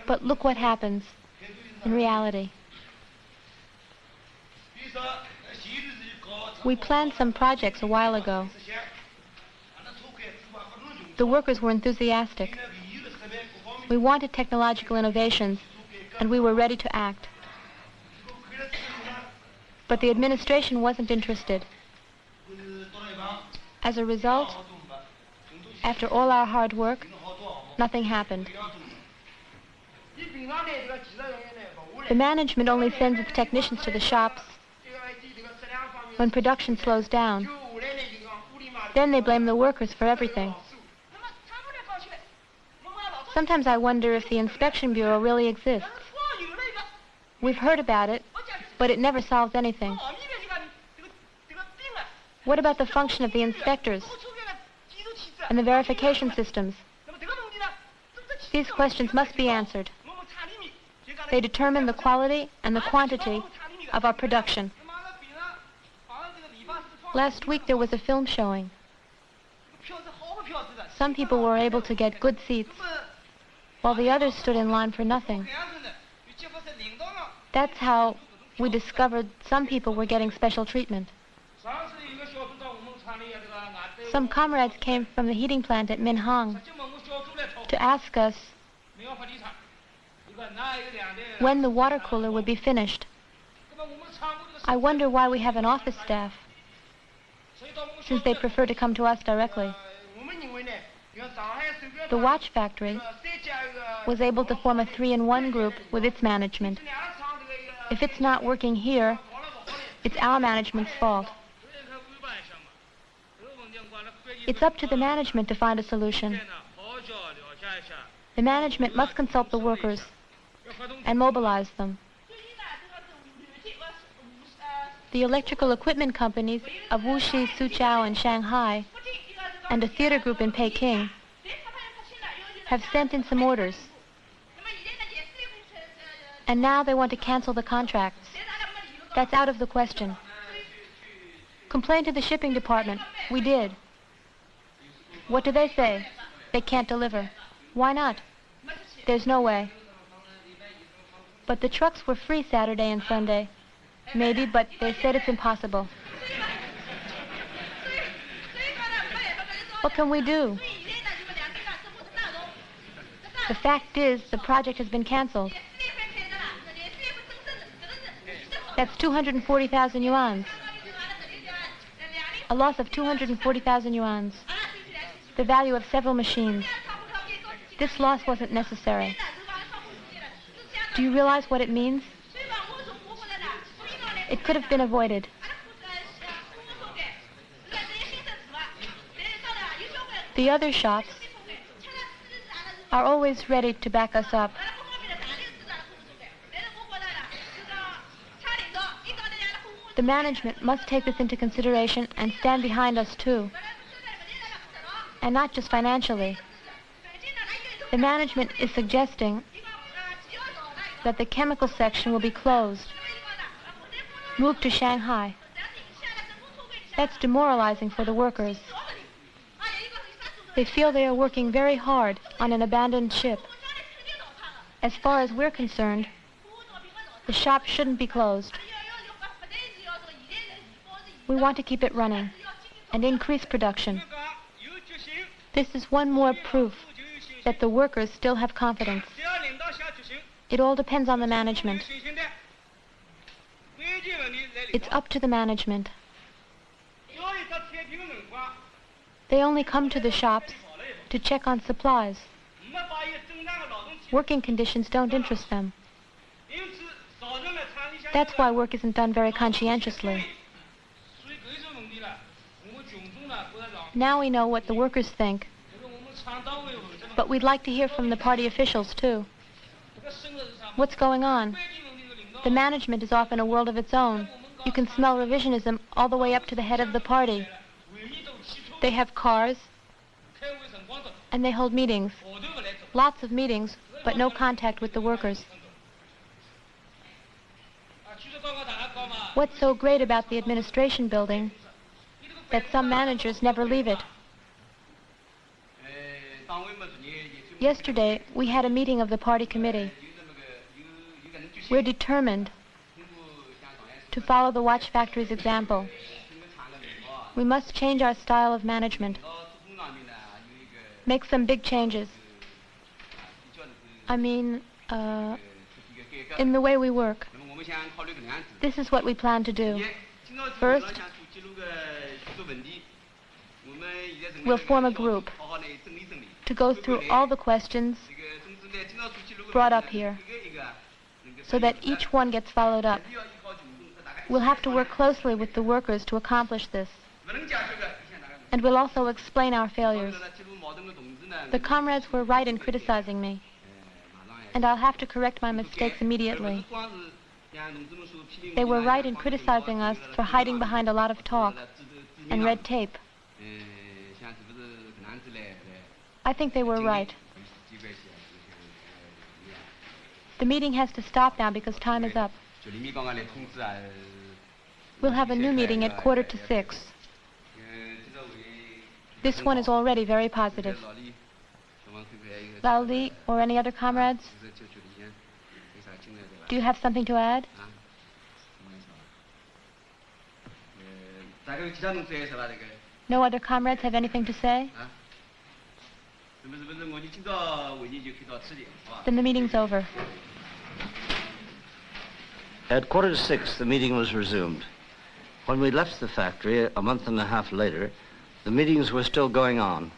But look what happens in reality. We planned some projects a while ago. The workers were enthusiastic. We wanted technological innovations, and we were ready to act. But the administration wasn't interested. As a result, after all our hard work, nothing happened. The management only sends its technicians to the shops when production slows down. Then they blame the workers for everything. Sometimes I wonder if the Inspection Bureau really exists. We've heard about it, but it never solves anything. What about the function of the inspectors and the verification systems? These questions must be answered. They determine the quality and the quantity of our production. Last week there was a film showing. Some people were able to get good seats, while the others stood in line for nothing. That's how we discovered some people were getting special treatment. Some comrades came from the heating plant at Minhang to ask us when the water cooler would be finished. I wonder why we have an office staff, since they prefer to come to us directly. The watch factory was able to form a 3-in-1 group with its management. If it's not working here, it's our management's fault. It's up to the management to find a solution. The management must consult the workers and mobilize them. The electrical equipment companies of Wuxi, Suzhou, and Shanghai, and a theater group in Peking, have sent in some orders. And now they want to cancel the contracts. That's out of the question. Complain to the shipping department. We did. What do they say? They can't deliver. Why not? There's no way. But the trucks were free Saturday and Sunday. Maybe, but they said it's impossible. What can we do? The fact is, the project has been canceled. That's 240,000 yuans. A loss of 240,000 yuans. The value of several machines. This loss wasn't necessary. Do you realize what it means? It could have been avoided. The other shops are always ready to back us up. The management must take this into consideration and stand behind us too. And not just financially. The management is suggesting that the chemical section will be closed, moved to Shanghai. That's demoralizing for the workers. They feel they are working very hard on an abandoned ship. As far as we're concerned, the shop shouldn't be closed. We want to keep it running and increase production. This is one more proof that the workers still have confidence. It all depends on the management. It's up to the management. They only come to the shops to check on supplies. Working conditions don't interest them. That's why work isn't done very conscientiously. Now we know what the workers think, but we'd like to hear from the party officials too. What's going on? The management is off in a world of its own. You can smell revisionism all the way up to the head of the party. They have cars, and they hold meetings. Lots of meetings, but no contact with the workers. What's so great about the administration building that some managers never leave it? Yesterday, we had a meeting of the party committee. We're determined to follow the watch factory's example. We must change our style of management. Make some big changes. I mean, in the way we work. This is what we plan to do. First, we'll form a group to go through all the questions brought up here so that each one gets followed up. We'll have to work closely with the workers to accomplish this. And we'll also explain our failures. The comrades were right in criticizing me, and I'll have to correct my mistakes immediately. They were right in criticizing us for hiding behind a lot of talk and red tape. I think they were right. The meeting has to stop now because time is up. We'll have a new meeting at 5:45. This one is already very positive. Lao Li or any other comrades? Do you have something to add? No other comrades have anything to say? Then the meeting's over. At 5:45, the meeting was resumed. When we left the factory a month and a half later, the meetings were still going on,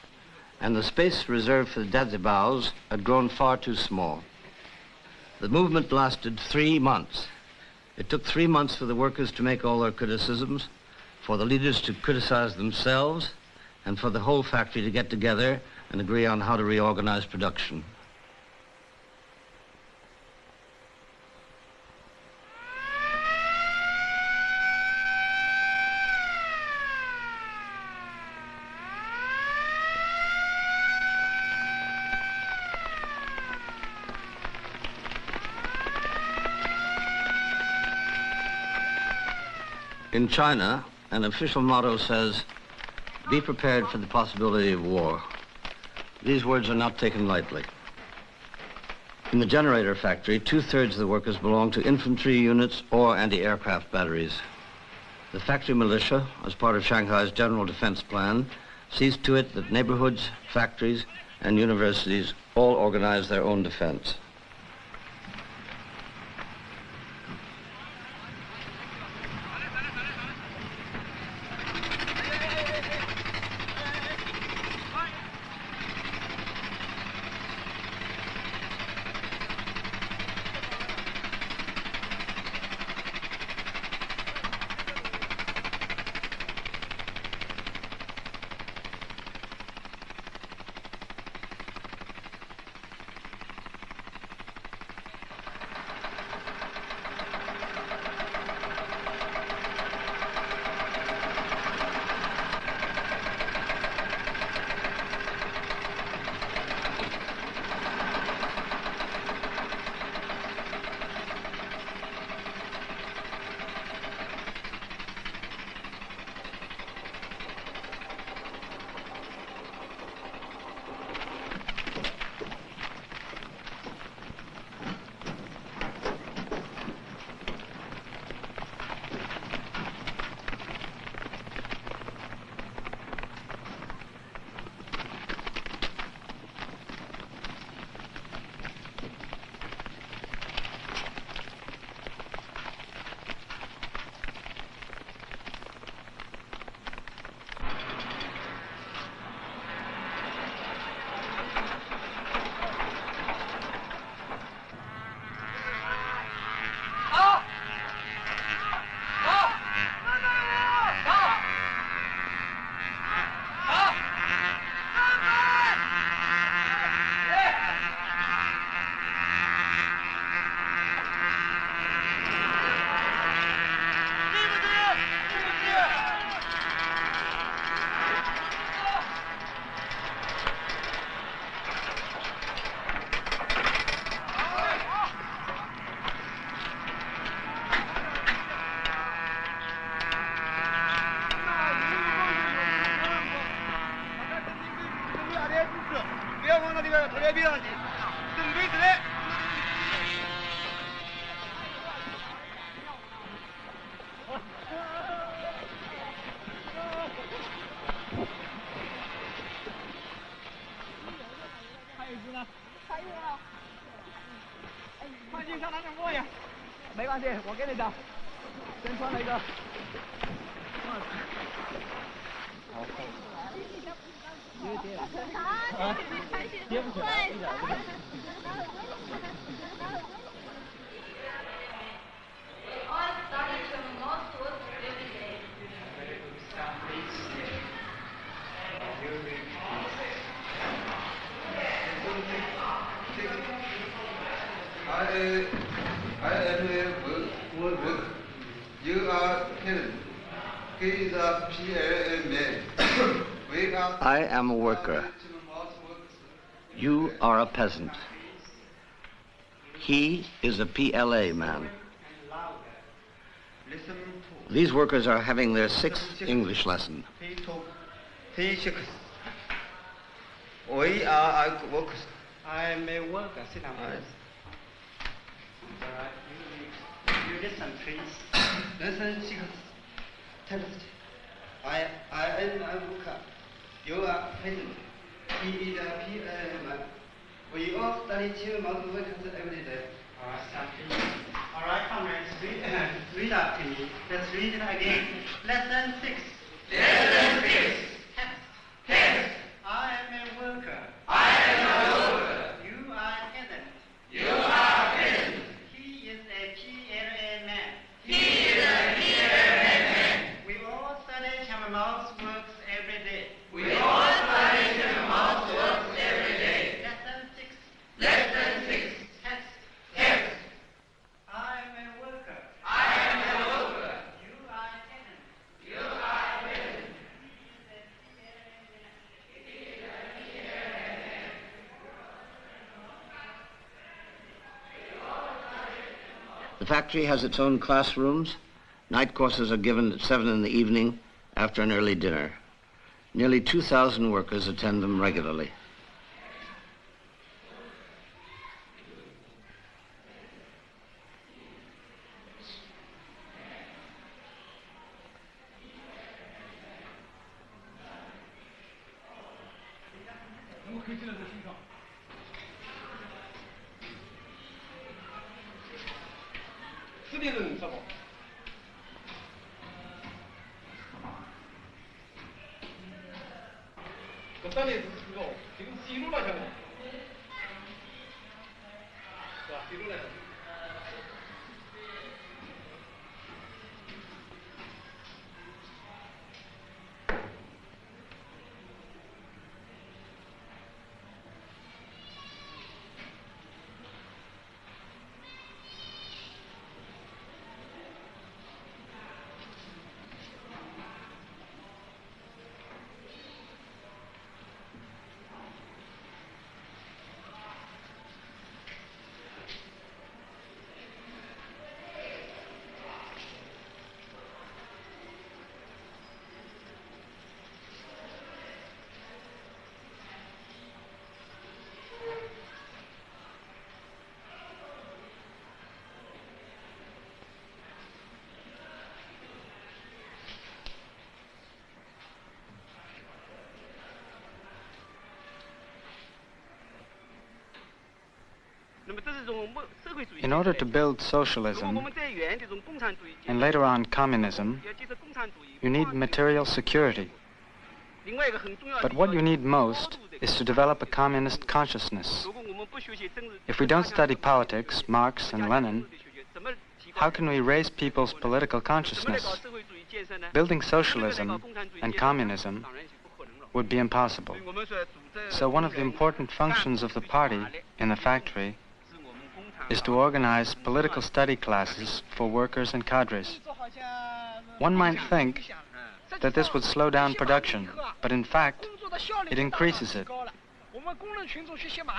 and the space reserved for the dazibaos had grown far too small. The movement lasted 3 months. It took 3 months for the workers to make all their criticisms, for the leaders to criticize themselves, and for the whole factory to get together and agree on how to reorganize production. In China, an official motto says, "Be prepared for the possibility of war." These words are not taken lightly. In the generator factory, 2/3 of the workers belong to infantry units or anti-aircraft batteries. The factory militia, as part of Shanghai's general defense plan, sees to it that neighborhoods, factories, and universities all organize their own defense. 没关系，我给你找。先穿了一个。好。接不起来，一点不行。You are Helen. He is a PLA man. I am a worker. You are a peasant. He is a PLA man. These workers are having their 6th English lesson. We are workers. I am a worker. Sit down, please. You listen, please. Lesson 6. Text. I am a worker. You are peasant. He is a PLA man. We all study 7 months workers every day. All right, comrades, read after me. Let's read it again. Lesson 6. Lesson 6. Text. I am a worker. I am a worker. You are peasant. You are peasant. He is a PLA man. He is a PLA man. We all study Chamberlain's works every day. We all study 7 months works every day. Lesson 6. Lesson 6. Text. Text. I am a worker. I am a worker. You are a peasant. You are peasant. The factory has its own classrooms. Night courses are given at 7 in the evening after an early dinner. Nearly 2,000 workers attend them regularly. In order to build socialism, and later on communism, you need material security. But what you need most is to develop a communist consciousness. If we don't study politics, Marx and Lenin, how can we raise people's political consciousness? Building socialism and communism would be impossible. So one of the important functions of the party in the factory is to organize political study classes for workers and cadres. One might think that this would slow down production, but in fact, it increases it.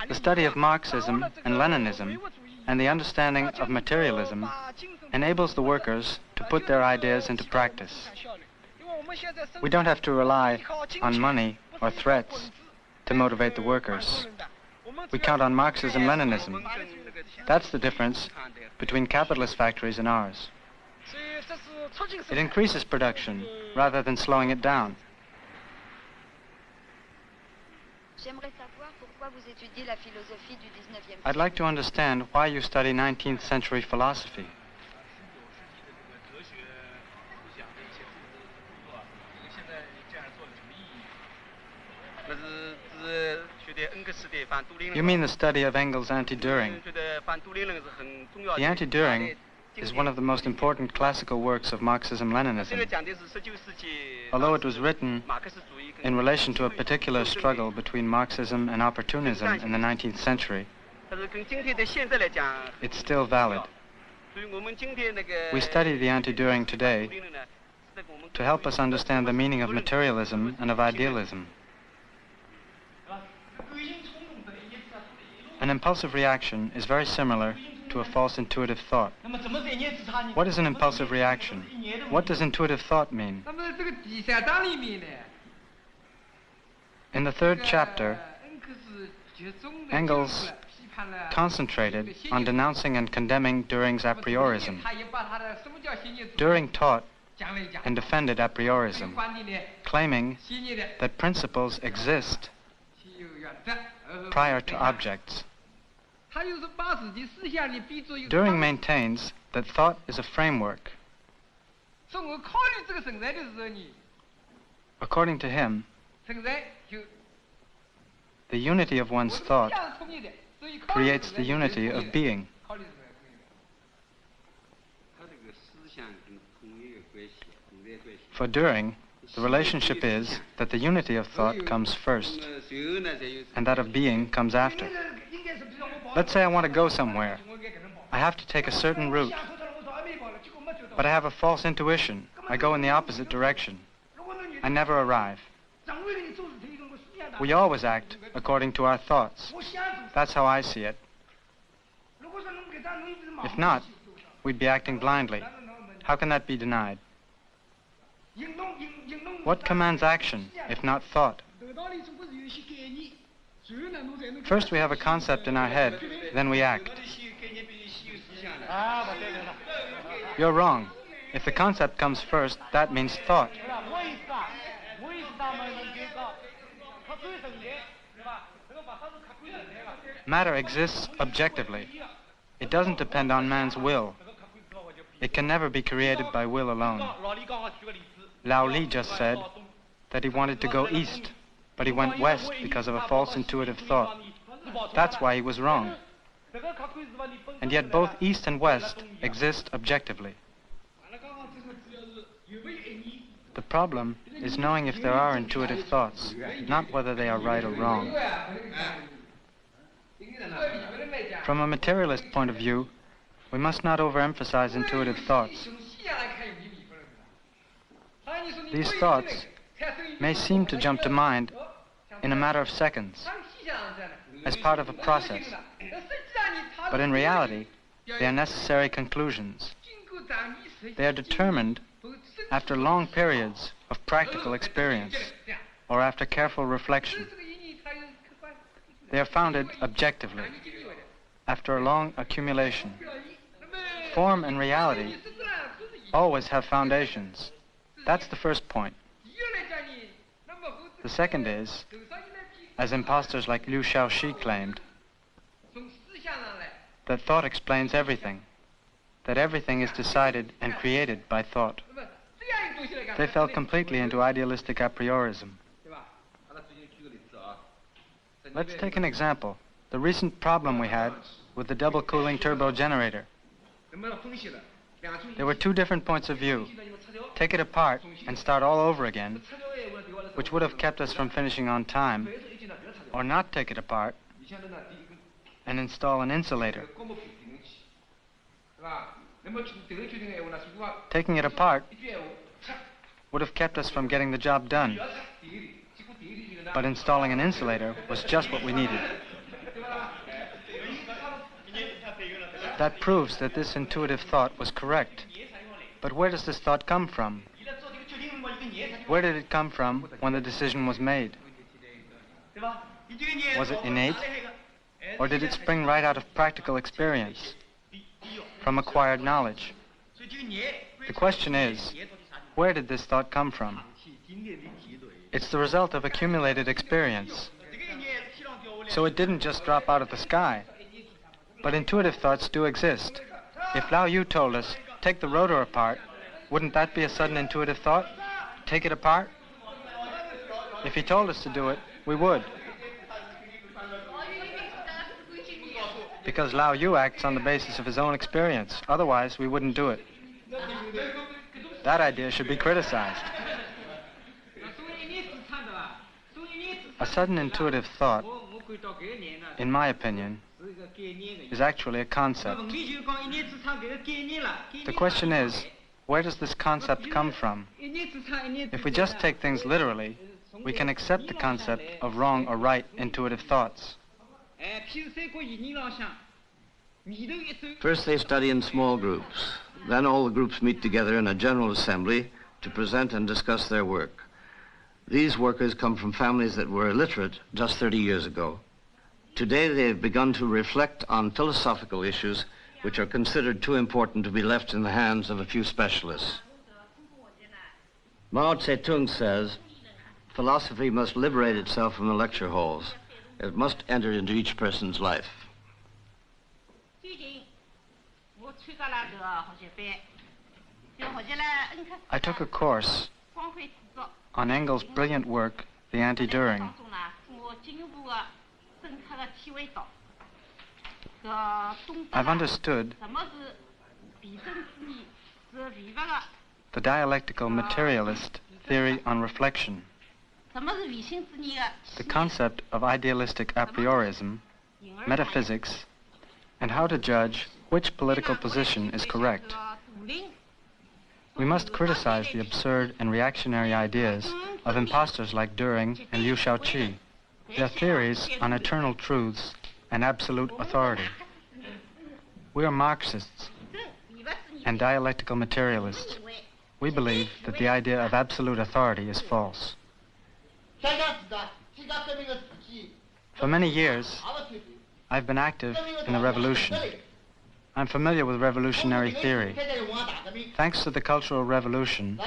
The study of Marxism and Leninism and the understanding of materialism enables the workers to put their ideas into practice. We don't have to rely on money or threats to motivate the workers. We count on Marxism-Leninism. That's the difference between capitalist factories and ours. It increases production rather than slowing it down. I'd like to understand why you study 19th century philosophy. You mean the study of Engels' anti-Düring. The anti-Düring is one of the most important classical works of Marxism-Leninism. Although it was written in relation to a particular struggle between Marxism and opportunism in the 19th century, it's still valid. We study the anti-Düring today to help us understand the meaning of materialism and of idealism. An impulsive reaction is very similar to a false intuitive thought. What is an impulsive reaction? What does intuitive thought mean? In the third chapter, Engels concentrated on denouncing and condemning Düring's a priorism. Düring taught and defended a priorism, claiming that principles exist prior to objects. Düring maintains that thought is a framework. According to him, the unity of one's thought creates the unity of being. For Düring, the relationship is that the unity of thought comes first, and that of being comes after. Let's say I want to go somewhere. I have to take a certain route, but I have a false intuition. I go in the opposite direction. I never arrive. We always act according to our thoughts. That's how I see it. If not, we'd be acting blindly. How can that be denied? What commands action, if not thought? First we have a concept in our head, then we act. You're wrong. If the concept comes first, that means thought. Matter exists objectively. It doesn't depend on man's will. It can never be created by will alone. Lao Li just said that he wanted to go east, but he went west because of a false intuitive thought. That's why he was wrong. And yet both east and west exist objectively. The problem is knowing if there are intuitive thoughts, not whether they are right or wrong. From a materialist point of view, we must not overemphasize intuitive thoughts. These thoughts may seem to jump to mind in a matter of seconds, as part of a process. But in reality, they are necessary conclusions. They are determined after long periods of practical experience or after careful reflection. They are founded objectively, after a long accumulation. Form and reality always have foundations. That's the first point. The second is, as impostors like Liu Shaoxi claimed, that thought explains everything, that everything is decided and created by thought. They fell completely into idealistic a priorism. Let's take an example, the recent problem we had with the double cooling turbo generator. There were two different points of view. Take it apart and start all over again, which would have kept us from finishing on time, or not take it apart and install an insulator. Taking it apart would have kept us from getting the job done, but installing an insulator was just what we needed. That proves that this intuitive thought was correct. But where does this thought come from? Where did it come from when the decision was made? Was it innate? Or did it spring right out of practical experience, from acquired knowledge? The question is, where did this thought come from? It's the result of accumulated experience. So it didn't just drop out of the sky. But intuitive thoughts do exist. If Lao Yu told us, take the rotor apart, wouldn't that be a sudden intuitive thought? Take it apart? If he told us to do it, we would. Because Lao Yu acts on the basis of his own experience. Otherwise, we wouldn't do it. That idea should be criticized. A sudden intuitive thought, in my opinion, is actually a concept. The question is, where does this concept come from? If we just take things literally, we can accept the concept of wrong or right intuitive thoughts. First they study in small groups. Then all the groups meet together in a general assembly to present and discuss their work. These workers come from families that were illiterate just 30 years ago. Today they have begun to reflect on philosophical issues which are considered too important to be left in the hands of a few specialists. Mao Zedong says, philosophy must liberate itself from the lecture halls. It must enter into each person's life. I took a course on Engels' brilliant work, The Anti-Düring. I've understood the dialectical materialist theory on reflection, the concept of idealistic a priorism, metaphysics, and how to judge which political position is correct. We must criticize the absurd and reactionary ideas of impostors like Düring and Liu Shaoqi, their theories on eternal truths and absolute authority. We are Marxists and dialectical materialists. We believe that the idea of absolute authority is false. For many years, I've been active in the revolution. I'm familiar with revolutionary theory. Thanks to the Cultural Revolution,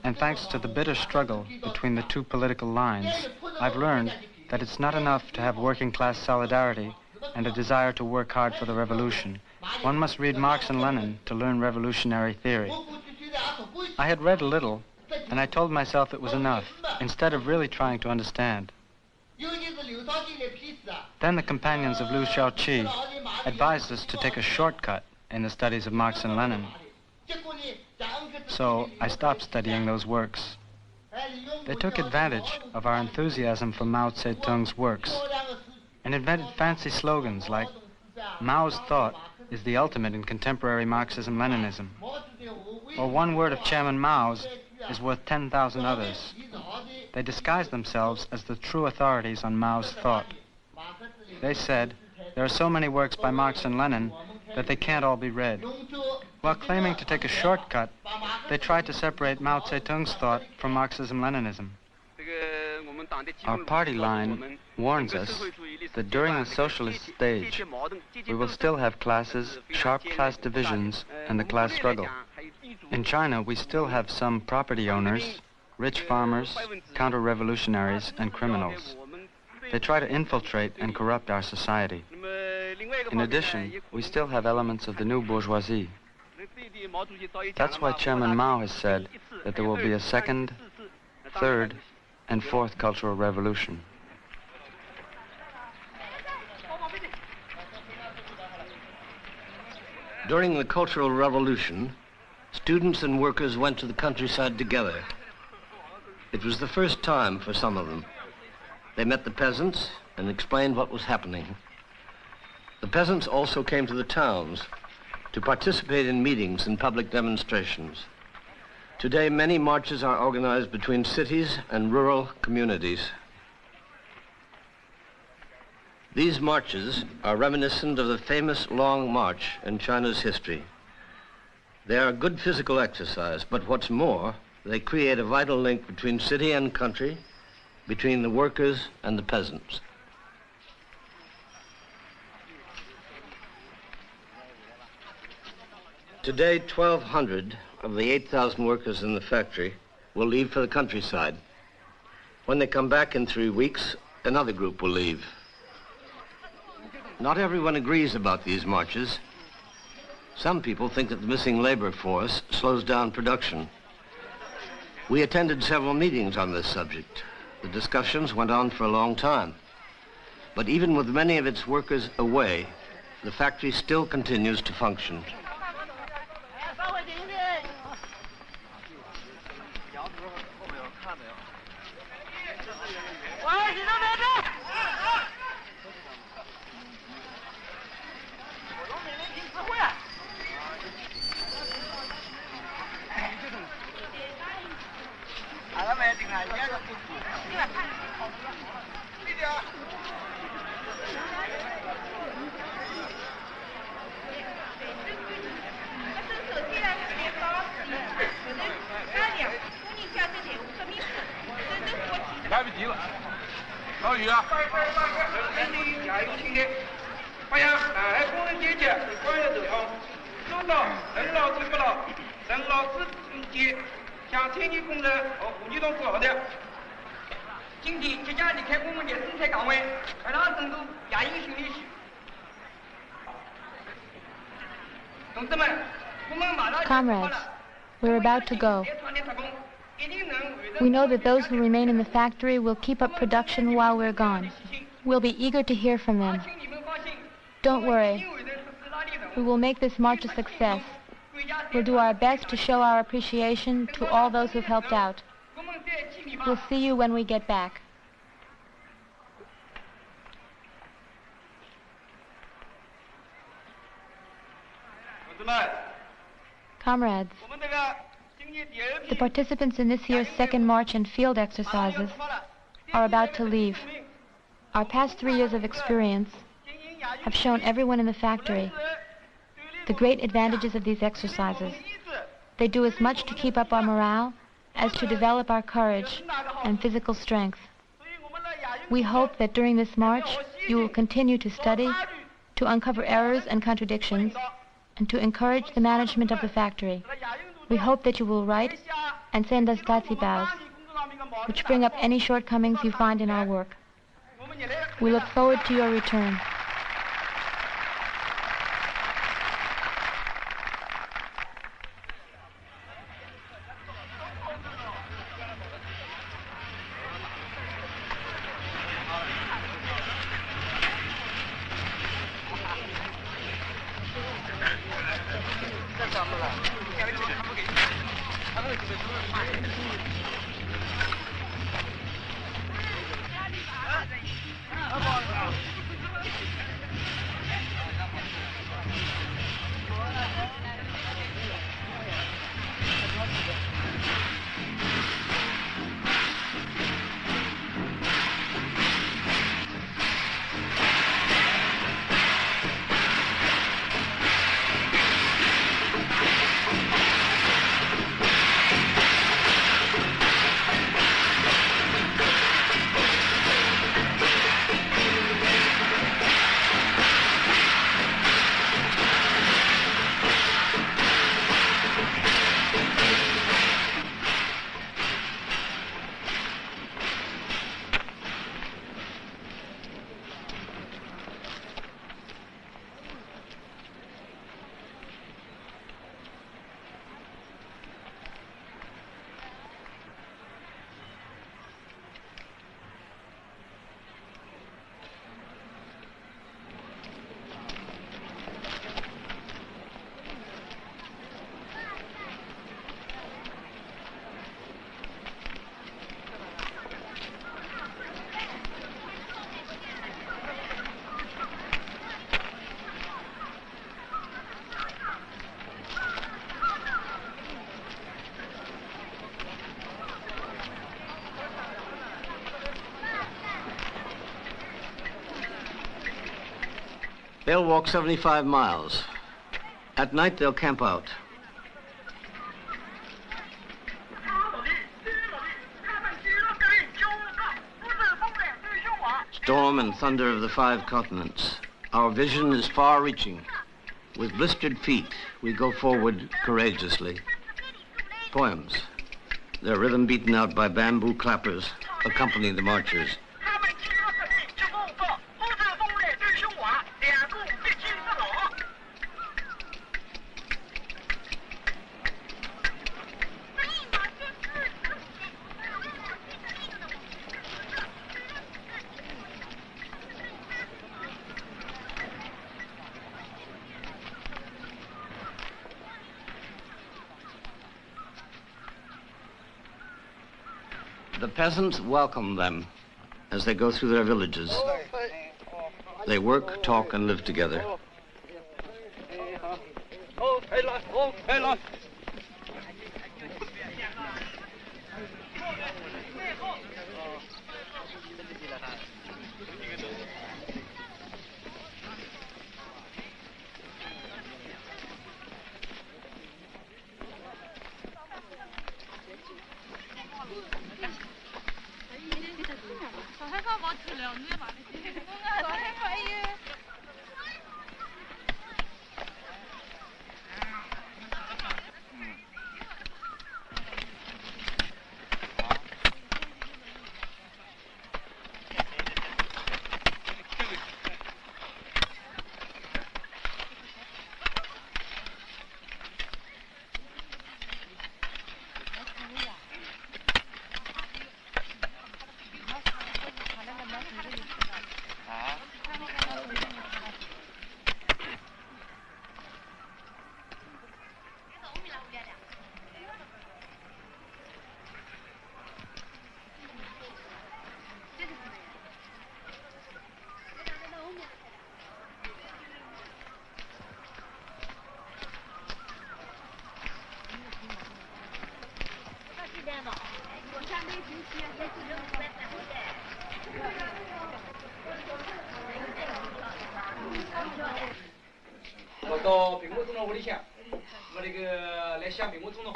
and thanks to the bitter struggle between the two political lines, I've learned that it's not enough to have working-class solidarity and a desire to work hard for the revolution. One must read Marx and Lenin to learn revolutionary theory. I had read a little, and I told myself it was enough, instead of really trying to understand. Then the companions of Liu Shaoqi advised us to take a shortcut in the studies of Marx and Lenin. So I stopped studying those works. They took advantage of our enthusiasm for Mao Zedong's works and invented fancy slogans like, "Mao's thought is the ultimate in contemporary Marxism-Leninism," or "One word of Chairman Mao's is worth 10,000 others." They disguised themselves as the true authorities on Mao's thought. They said, there are so many works by Marx and Lenin that they can't all be read. While claiming to take a shortcut, they tried to separate Mao Zedong's thought from Marxism-Leninism. Our party line warns us that during the socialist stage, we will still have classes, sharp class divisions, and the class struggle. In China, we still have some property owners, rich farmers, counter-revolutionaries, and criminals. They try to infiltrate and corrupt our society. In addition, we still have elements of the new bourgeoisie. That's why Chairman Mao has said that there will be a second, third, and fourth cultural revolution. During the Cultural Revolution, students and workers went to the countryside together. It was the first time for some of them. They met the peasants and explained what was happening. The peasants also came to the towns to participate in meetings and public demonstrations. Today, many marches are organized between cities and rural communities. These marches are reminiscent of the famous Long March in China's history. They are good physical exercise, but what's more, they create a vital link between city and country, between the workers and the peasants. Today, 1,200 of the 8,000 workers in the factory will leave for the countryside. When they come back in 3 weeks, another group will leave. Not everyone agrees about these marches. Some people think that the missing labor force slows down production. We attended several meetings on this subject. The discussions went on for a long time. But even with many of its workers away, the factory still continues to function. Comrades, we're about to go. We know that those who remain in the factory will keep up production while we're gone. We'll be eager to hear from them. Don't worry. We will make this march a success. We'll do our best to show our appreciation to all those who've helped out. We'll see you when we get back. Comrades, the participants in this year's second march and field exercises are about to leave. Our past 3 years of experience have shown everyone in the factory the great advantages of these exercises. They do as much to keep up our morale as to develop our courage and physical strength. We hope that during this march you will continue to study, to uncover errors and contradictions, and to encourage the management of the factory. We hope that you will write and send us datsibas, which bring up any shortcomings you find in our work. We look forward to your return. They'll walk 75 miles. At night, they'll camp out. Storm and thunder of the 5 continents. Our vision is far-reaching. With blistered feet, we go forward courageously. Poems. Their rhythm beaten out by bamboo clappers accompany the marchers. The peasants welcome them as they go through their villages. They work, talk, and live together.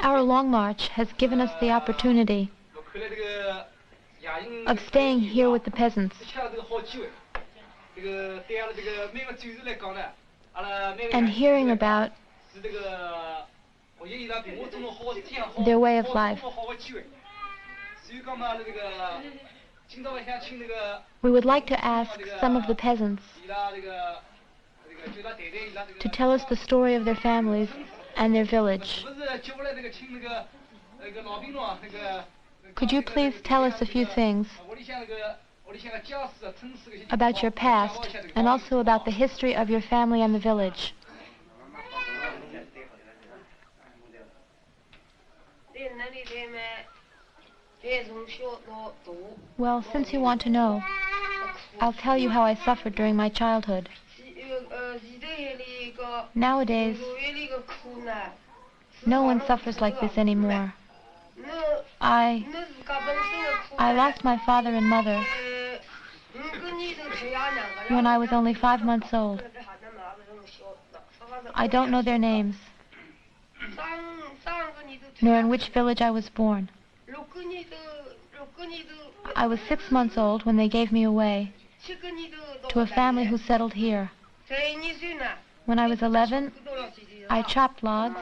Our long march has given us the opportunity of staying here with the peasants and hearing about their way of life. We would like to ask some of the peasants to tell us the story of their families and their village. Could you please tell us a few things about your past and also about the history of your family and the village? Well, since you want to know, I'll tell you how I suffered during my childhood. Nowadays, no one suffers like this anymore. I lost my father and mother when I was only 5 months old. I don't know their names, nor in which village I was born. I was 6 months old when they gave me away to a family who settled here. When I was 11, I chopped logs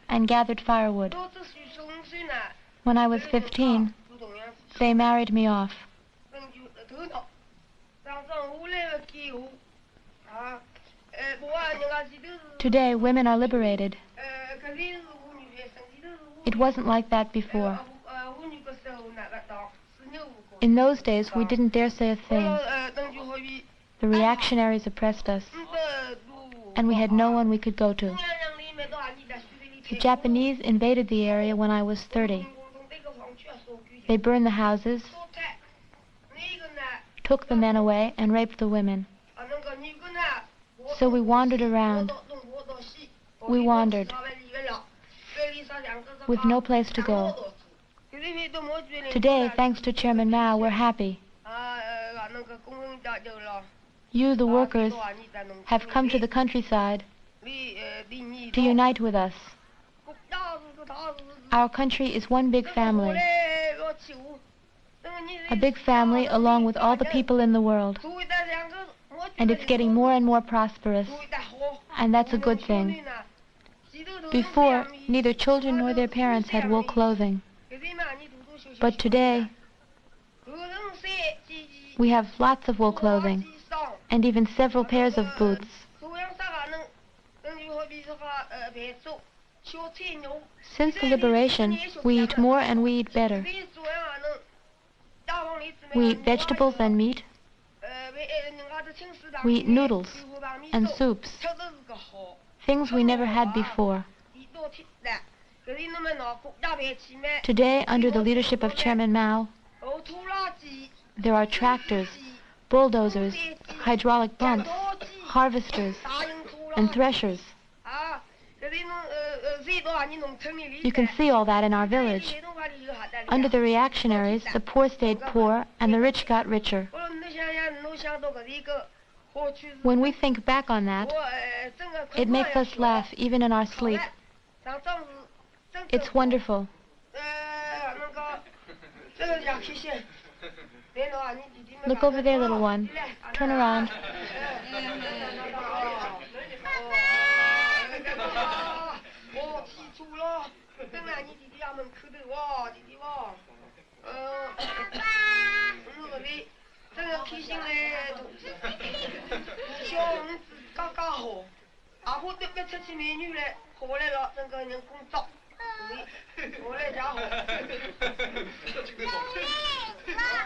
and gathered firewood. When I was 15, they married me off. Today, women are liberated. It wasn't like that before. In those days, we didn't dare say a thing. The reactionaries oppressed us, and we had no one we could go to. The Japanese invaded the area when I was 30. They burned the houses, took the men away, and raped the women. So we wandered around. We wandered, with no place to go. Today, thanks to Chairman Mao, we're happy. You, the workers, have come to the countryside to unite with us. Our country is one big family. A big family along with all the people in the world. And it's getting more and more prosperous. And that's a good thing. Before, neither children nor their parents had wool clothing. But today, we have lots of wool clothing, and even several pairs of boots. Since the liberation, we eat more and we eat better. We eat vegetables and meat. We eat noodles and soups, things we never had before. Today, under the leadership of Chairman Mao, There are tractors, bulldozers, hydraulic pumps, harvesters, and threshers. You can see all that in our village. Under the reactionaries, the poor stayed poor and the rich got richer. When we think back on that, it makes us laugh even in our sleep. It's wonderful. Look over there, little one. Turn around.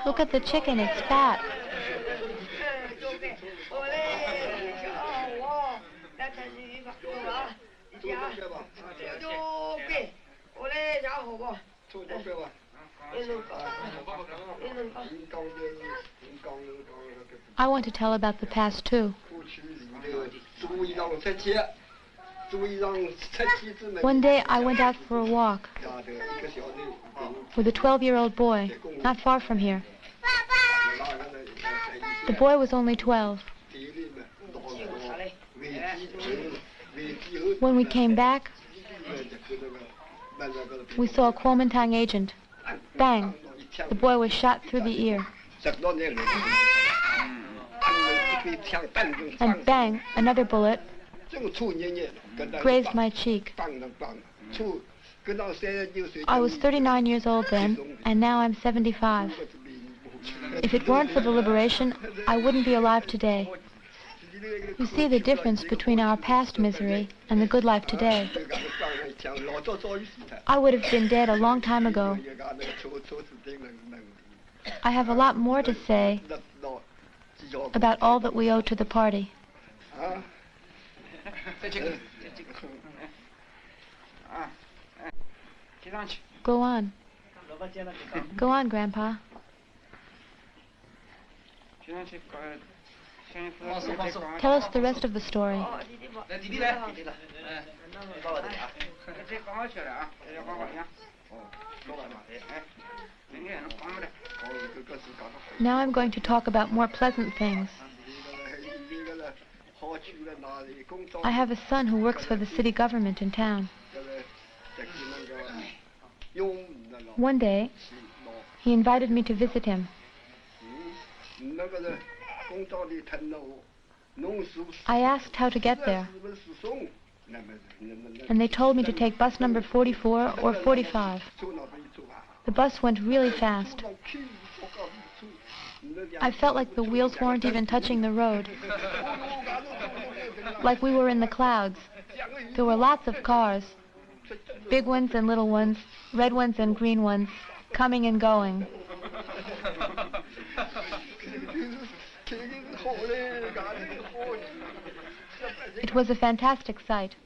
Look at the chicken, it's fat. I want to tell about the past too. One day I went out for a walk with a 12-year-old boy, not far from here. The boy was only 12. When we came back, we saw a Kuomintang agent. Bang! The boy was shot through the ear. And bang! Another bullet grazed my cheek. I was 39 years old then, and now I'm 75. If it weren't for the liberation, I wouldn't be alive today. You see the difference between our past misery and the good life today. I would have been dead a long time ago. I have a lot more to say about all that we owe to the party. Go on. Go on, Grandpa. Tell us the rest of the story. Now I'm going to talk about more pleasant things. I have a son who works for the city government in town. One day, he invited me to visit him. I asked how to get there, and they told me to take bus number 44 or 45. The bus went really fast. I felt like the wheels weren't even touching the road, like we were in the clouds. There were lots of cars, big ones and little ones, red ones and green ones, coming and going. It was a fantastic sight.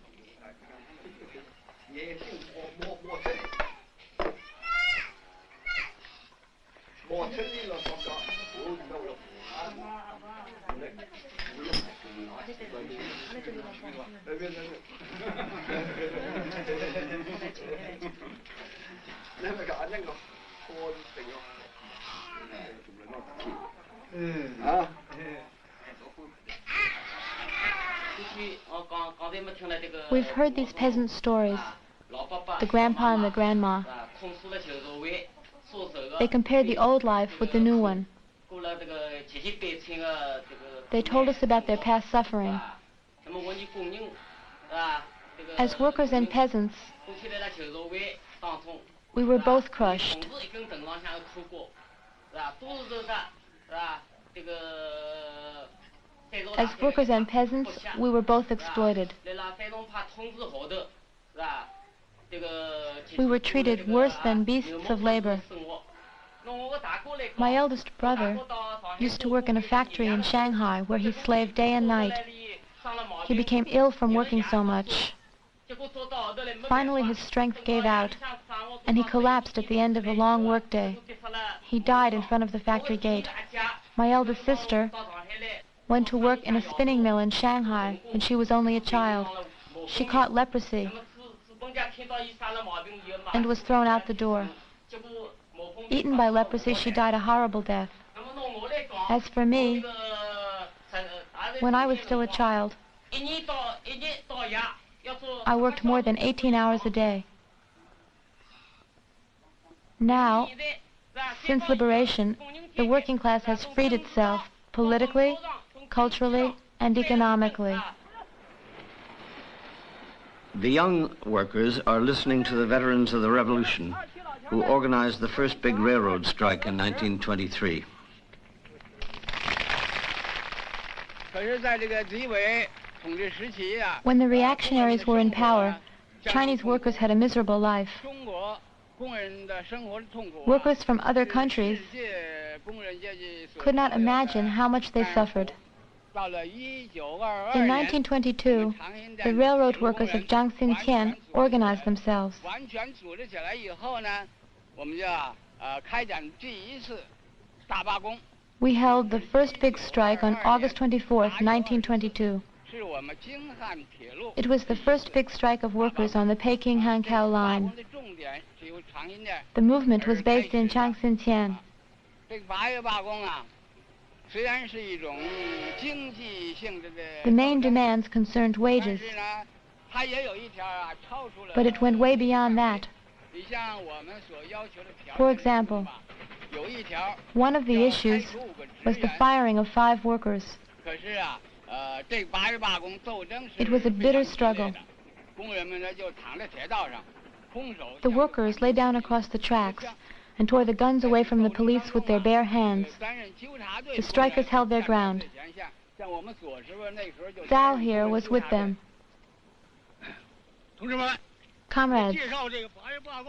We've heard these peasant stories, the grandpa and the grandma. They compared the old life with the new one. They told us about their past suffering. As workers and peasants, we were both crushed. As workers and peasants, we were both exploited. We were treated worse than beasts of labor. My eldest brother used to work in a factory in Shanghai where he slaved day and night. He became ill from working so much. Finally, his strength gave out, and he collapsed at the end of a long workday. He died in front of the factory gate. My eldest sister went to work in a spinning mill in Shanghai when she was only a child. She caught leprosy and was thrown out the door. Eaten by leprosy, she died a horrible death. As for me, when I was still a child, I worked more than 18 hours a day. Now, since liberation, the working class has freed itself politically, culturally, and economically. The young workers are listening to the veterans of the revolution who organized the first big railroad strike in 1923. When the reactionaries were in power, Chinese workers had a miserable life. Workers from other countries could not imagine how much they suffered. In 1922, the railroad workers of Jiangxin organized themselves. We held the first big strike on August 24th, 1922. It was the first big strike of workers on the Peking-Hankow line. The movement was based in Jiangxin. The main demands concerned wages, but it went way beyond that. For example, one of the issues was the firing of 5 workers. It was a bitter struggle. The workers lay down across the tracks and tore the guns away from the police with their bare hands. The strikers held their ground. Zhao here was with them. Comrades,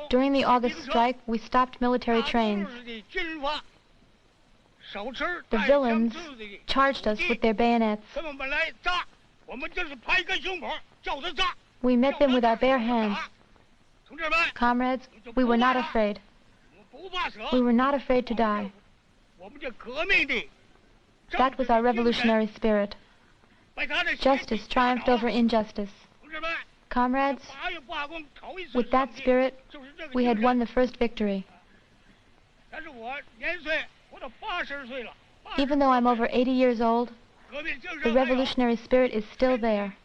during the August strike, we stopped military trains. The villains charged us with their bayonets. We met them with our bare hands. Comrades, we were not afraid. We were not afraid to die. That was our revolutionary spirit. Justice triumphed over injustice. Comrades, with that spirit, we had won the first victory. Even though I'm over 80 years old, the revolutionary spirit is still there.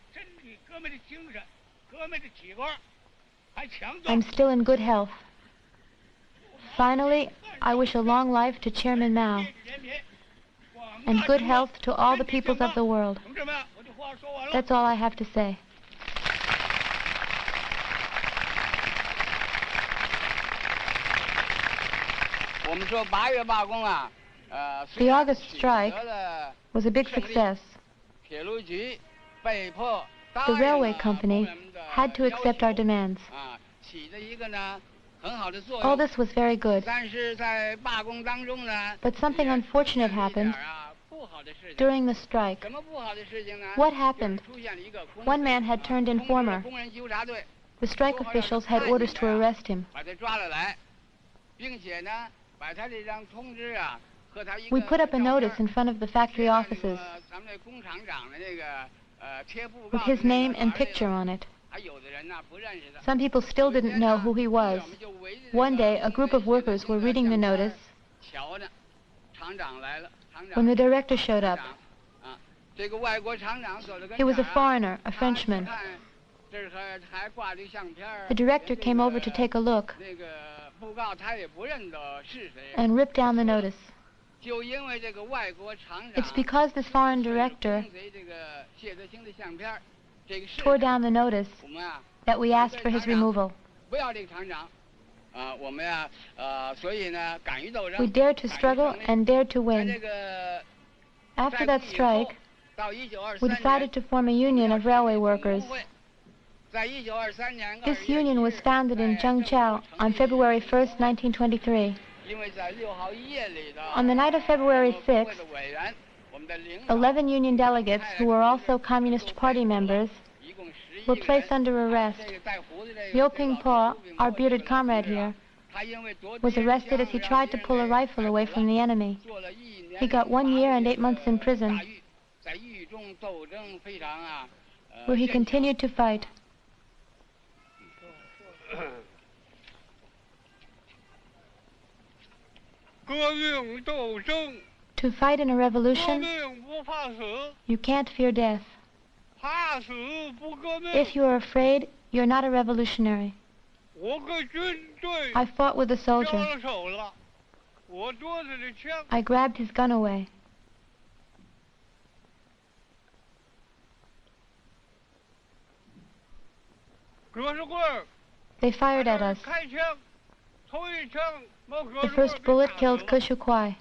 I'm still in good health. Finally, I wish a long life to Chairman Mao and good health to all the peoples of the world. That's all I have to say. The August strike was a big success. The railway company had to accept our demands. All this was very good. But something unfortunate happened during the strike. What happened? One man had turned informer. The strike officials had orders to arrest him. We put up a notice in front of the factory offices with his name and picture on it. Some people still didn't know who he was. One day, a group of workers were reading the notice when the director showed up. He was a foreigner, a Frenchman. The director came over to take a look and ripped down the notice. It's because this foreign director tore down the notice that we asked for his removal. We dared to struggle and dared to win. After that strike, we decided to form a union of railway workers. This union was founded in Zhengzhou on February 1st, 1923. On the night of February 6th, 11 union delegates, who were also Communist Party members, were placed under arrest. Liu Pingpo, our bearded comrade here, was arrested as he tried to pull a rifle away from the enemy. He got 1 year and 8 months in prison, where he continued to fight. To fight in a revolution, you can't fear death. If you are afraid, you're not a revolutionary. I fought with a soldier. I grabbed his gun away. They fired at us. The first bullet killed Kushu Kwai.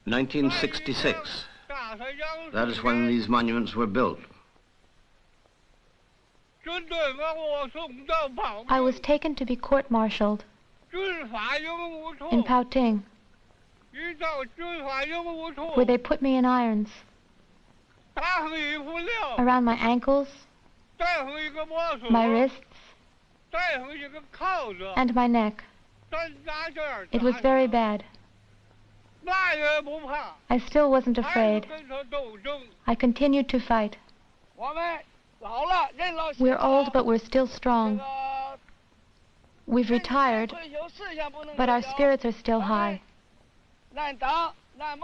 1966. That is when these monuments were built. I was taken to be court-martialed in Pouting, where they put me in irons around my ankles, my wrists, and my neck. It was very bad. I still wasn't afraid. I continued to fight. We're old, but we're still strong. We've retired, but our spirits are still high.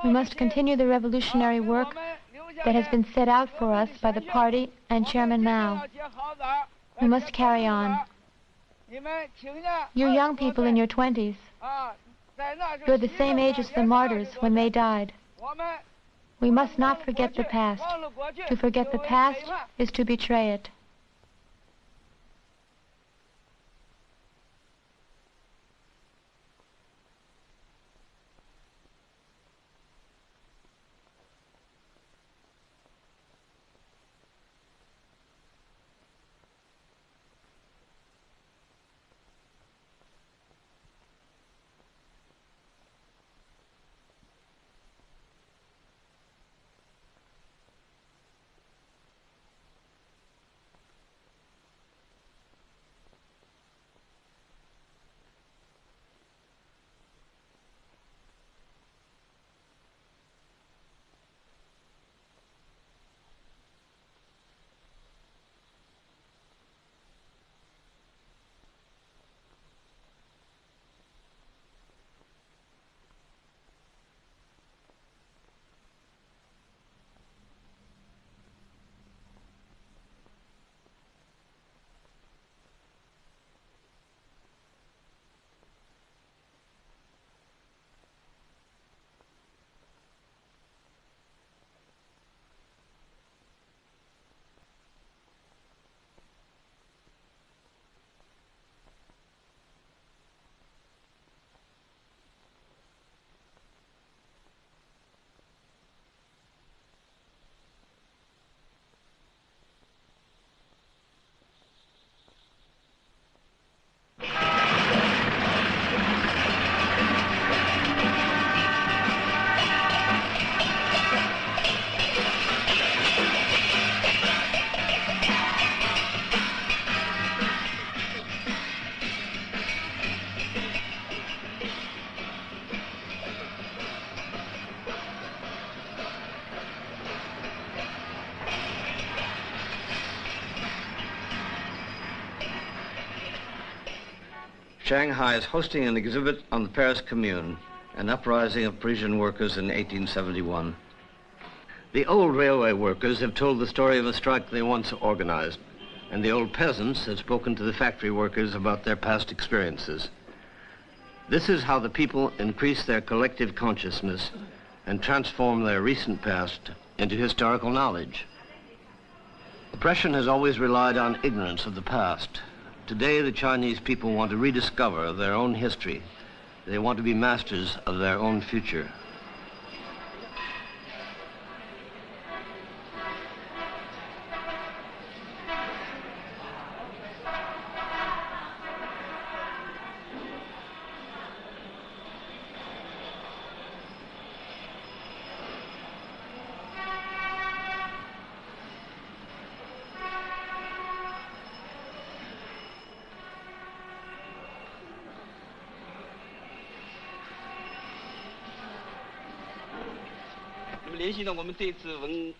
We must continue the revolutionary work that has been set out for us by the party and Chairman Mao. We must carry on. You're young people in your 20s. You're the same age as the martyrs when they died. We must not forget the past. To forget the past is to betray it. Shanghai is hosting an exhibit on the Paris Commune, an uprising of Parisian workers in 1871. The old railway workers have told the story of a strike they once organized, and the old peasants have spoken to the factory workers about their past experiences. This is how the people increase their collective consciousness and transform their recent past into historical knowledge. Oppression has always relied on ignorance of the past. Today, the Chinese people want to rediscover their own history. They want to be masters of their own future.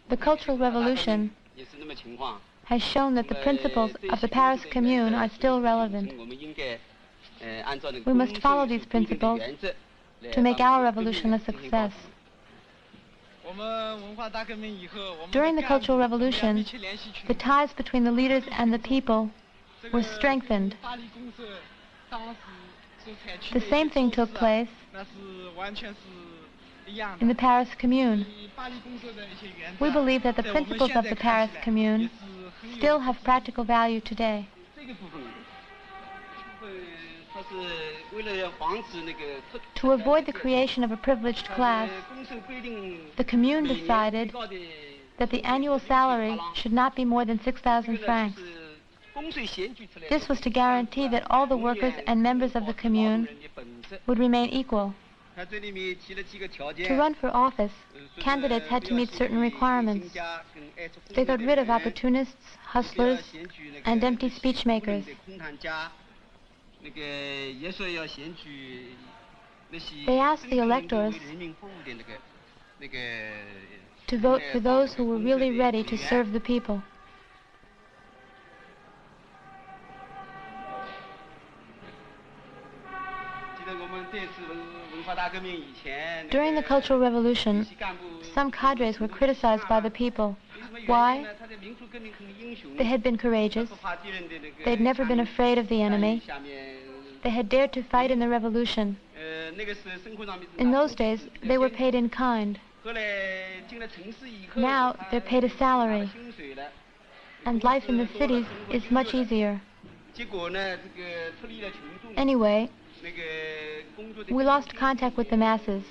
The Cultural Revolution has shown that the principles of the Paris Commune are still relevant. We must follow these principles to make our revolution a success. During the Cultural Revolution, the ties between the leaders and the people were strengthened. The same thing took place in the Paris Commune. We believe that the principles of the Paris Commune still have practical value today. To avoid the creation of a privileged class, the Commune decided that the annual salary should not be more than 6,000 francs. This was to guarantee that all the workers and members of the Commune would remain equal. To run for office, candidates had to meet certain requirements. They got rid of opportunists, hustlers, and empty speechmakers. They asked the electors to vote for those who were really ready to serve the people. During the Cultural Revolution, some cadres were criticized by the people. Why? They had been courageous. They had never been afraid of the enemy. They had dared to fight in the revolution. In those days, they were paid in kind. Now, they're paid a salary. And life in the cities is much easier. Anyway, we lost contact with the masses,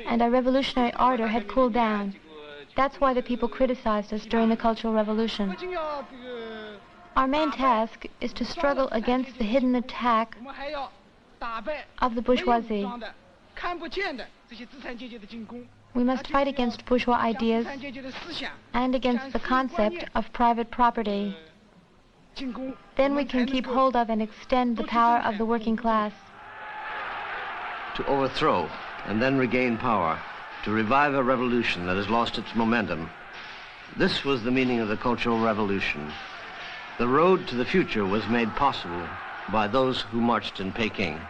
and our revolutionary ardor had cooled down. That's why the people criticized us during the Cultural Revolution. Our main task is to struggle against the hidden attack of the bourgeoisie. We must fight against bourgeois ideas and against the concept of private property. Then we can keep hold of and extend the power of the working class. To overthrow and then regain power, to revive a revolution that has lost its momentum. This was the meaning of the Cultural Revolution. The road to the future was made possible by those who marched in Peking.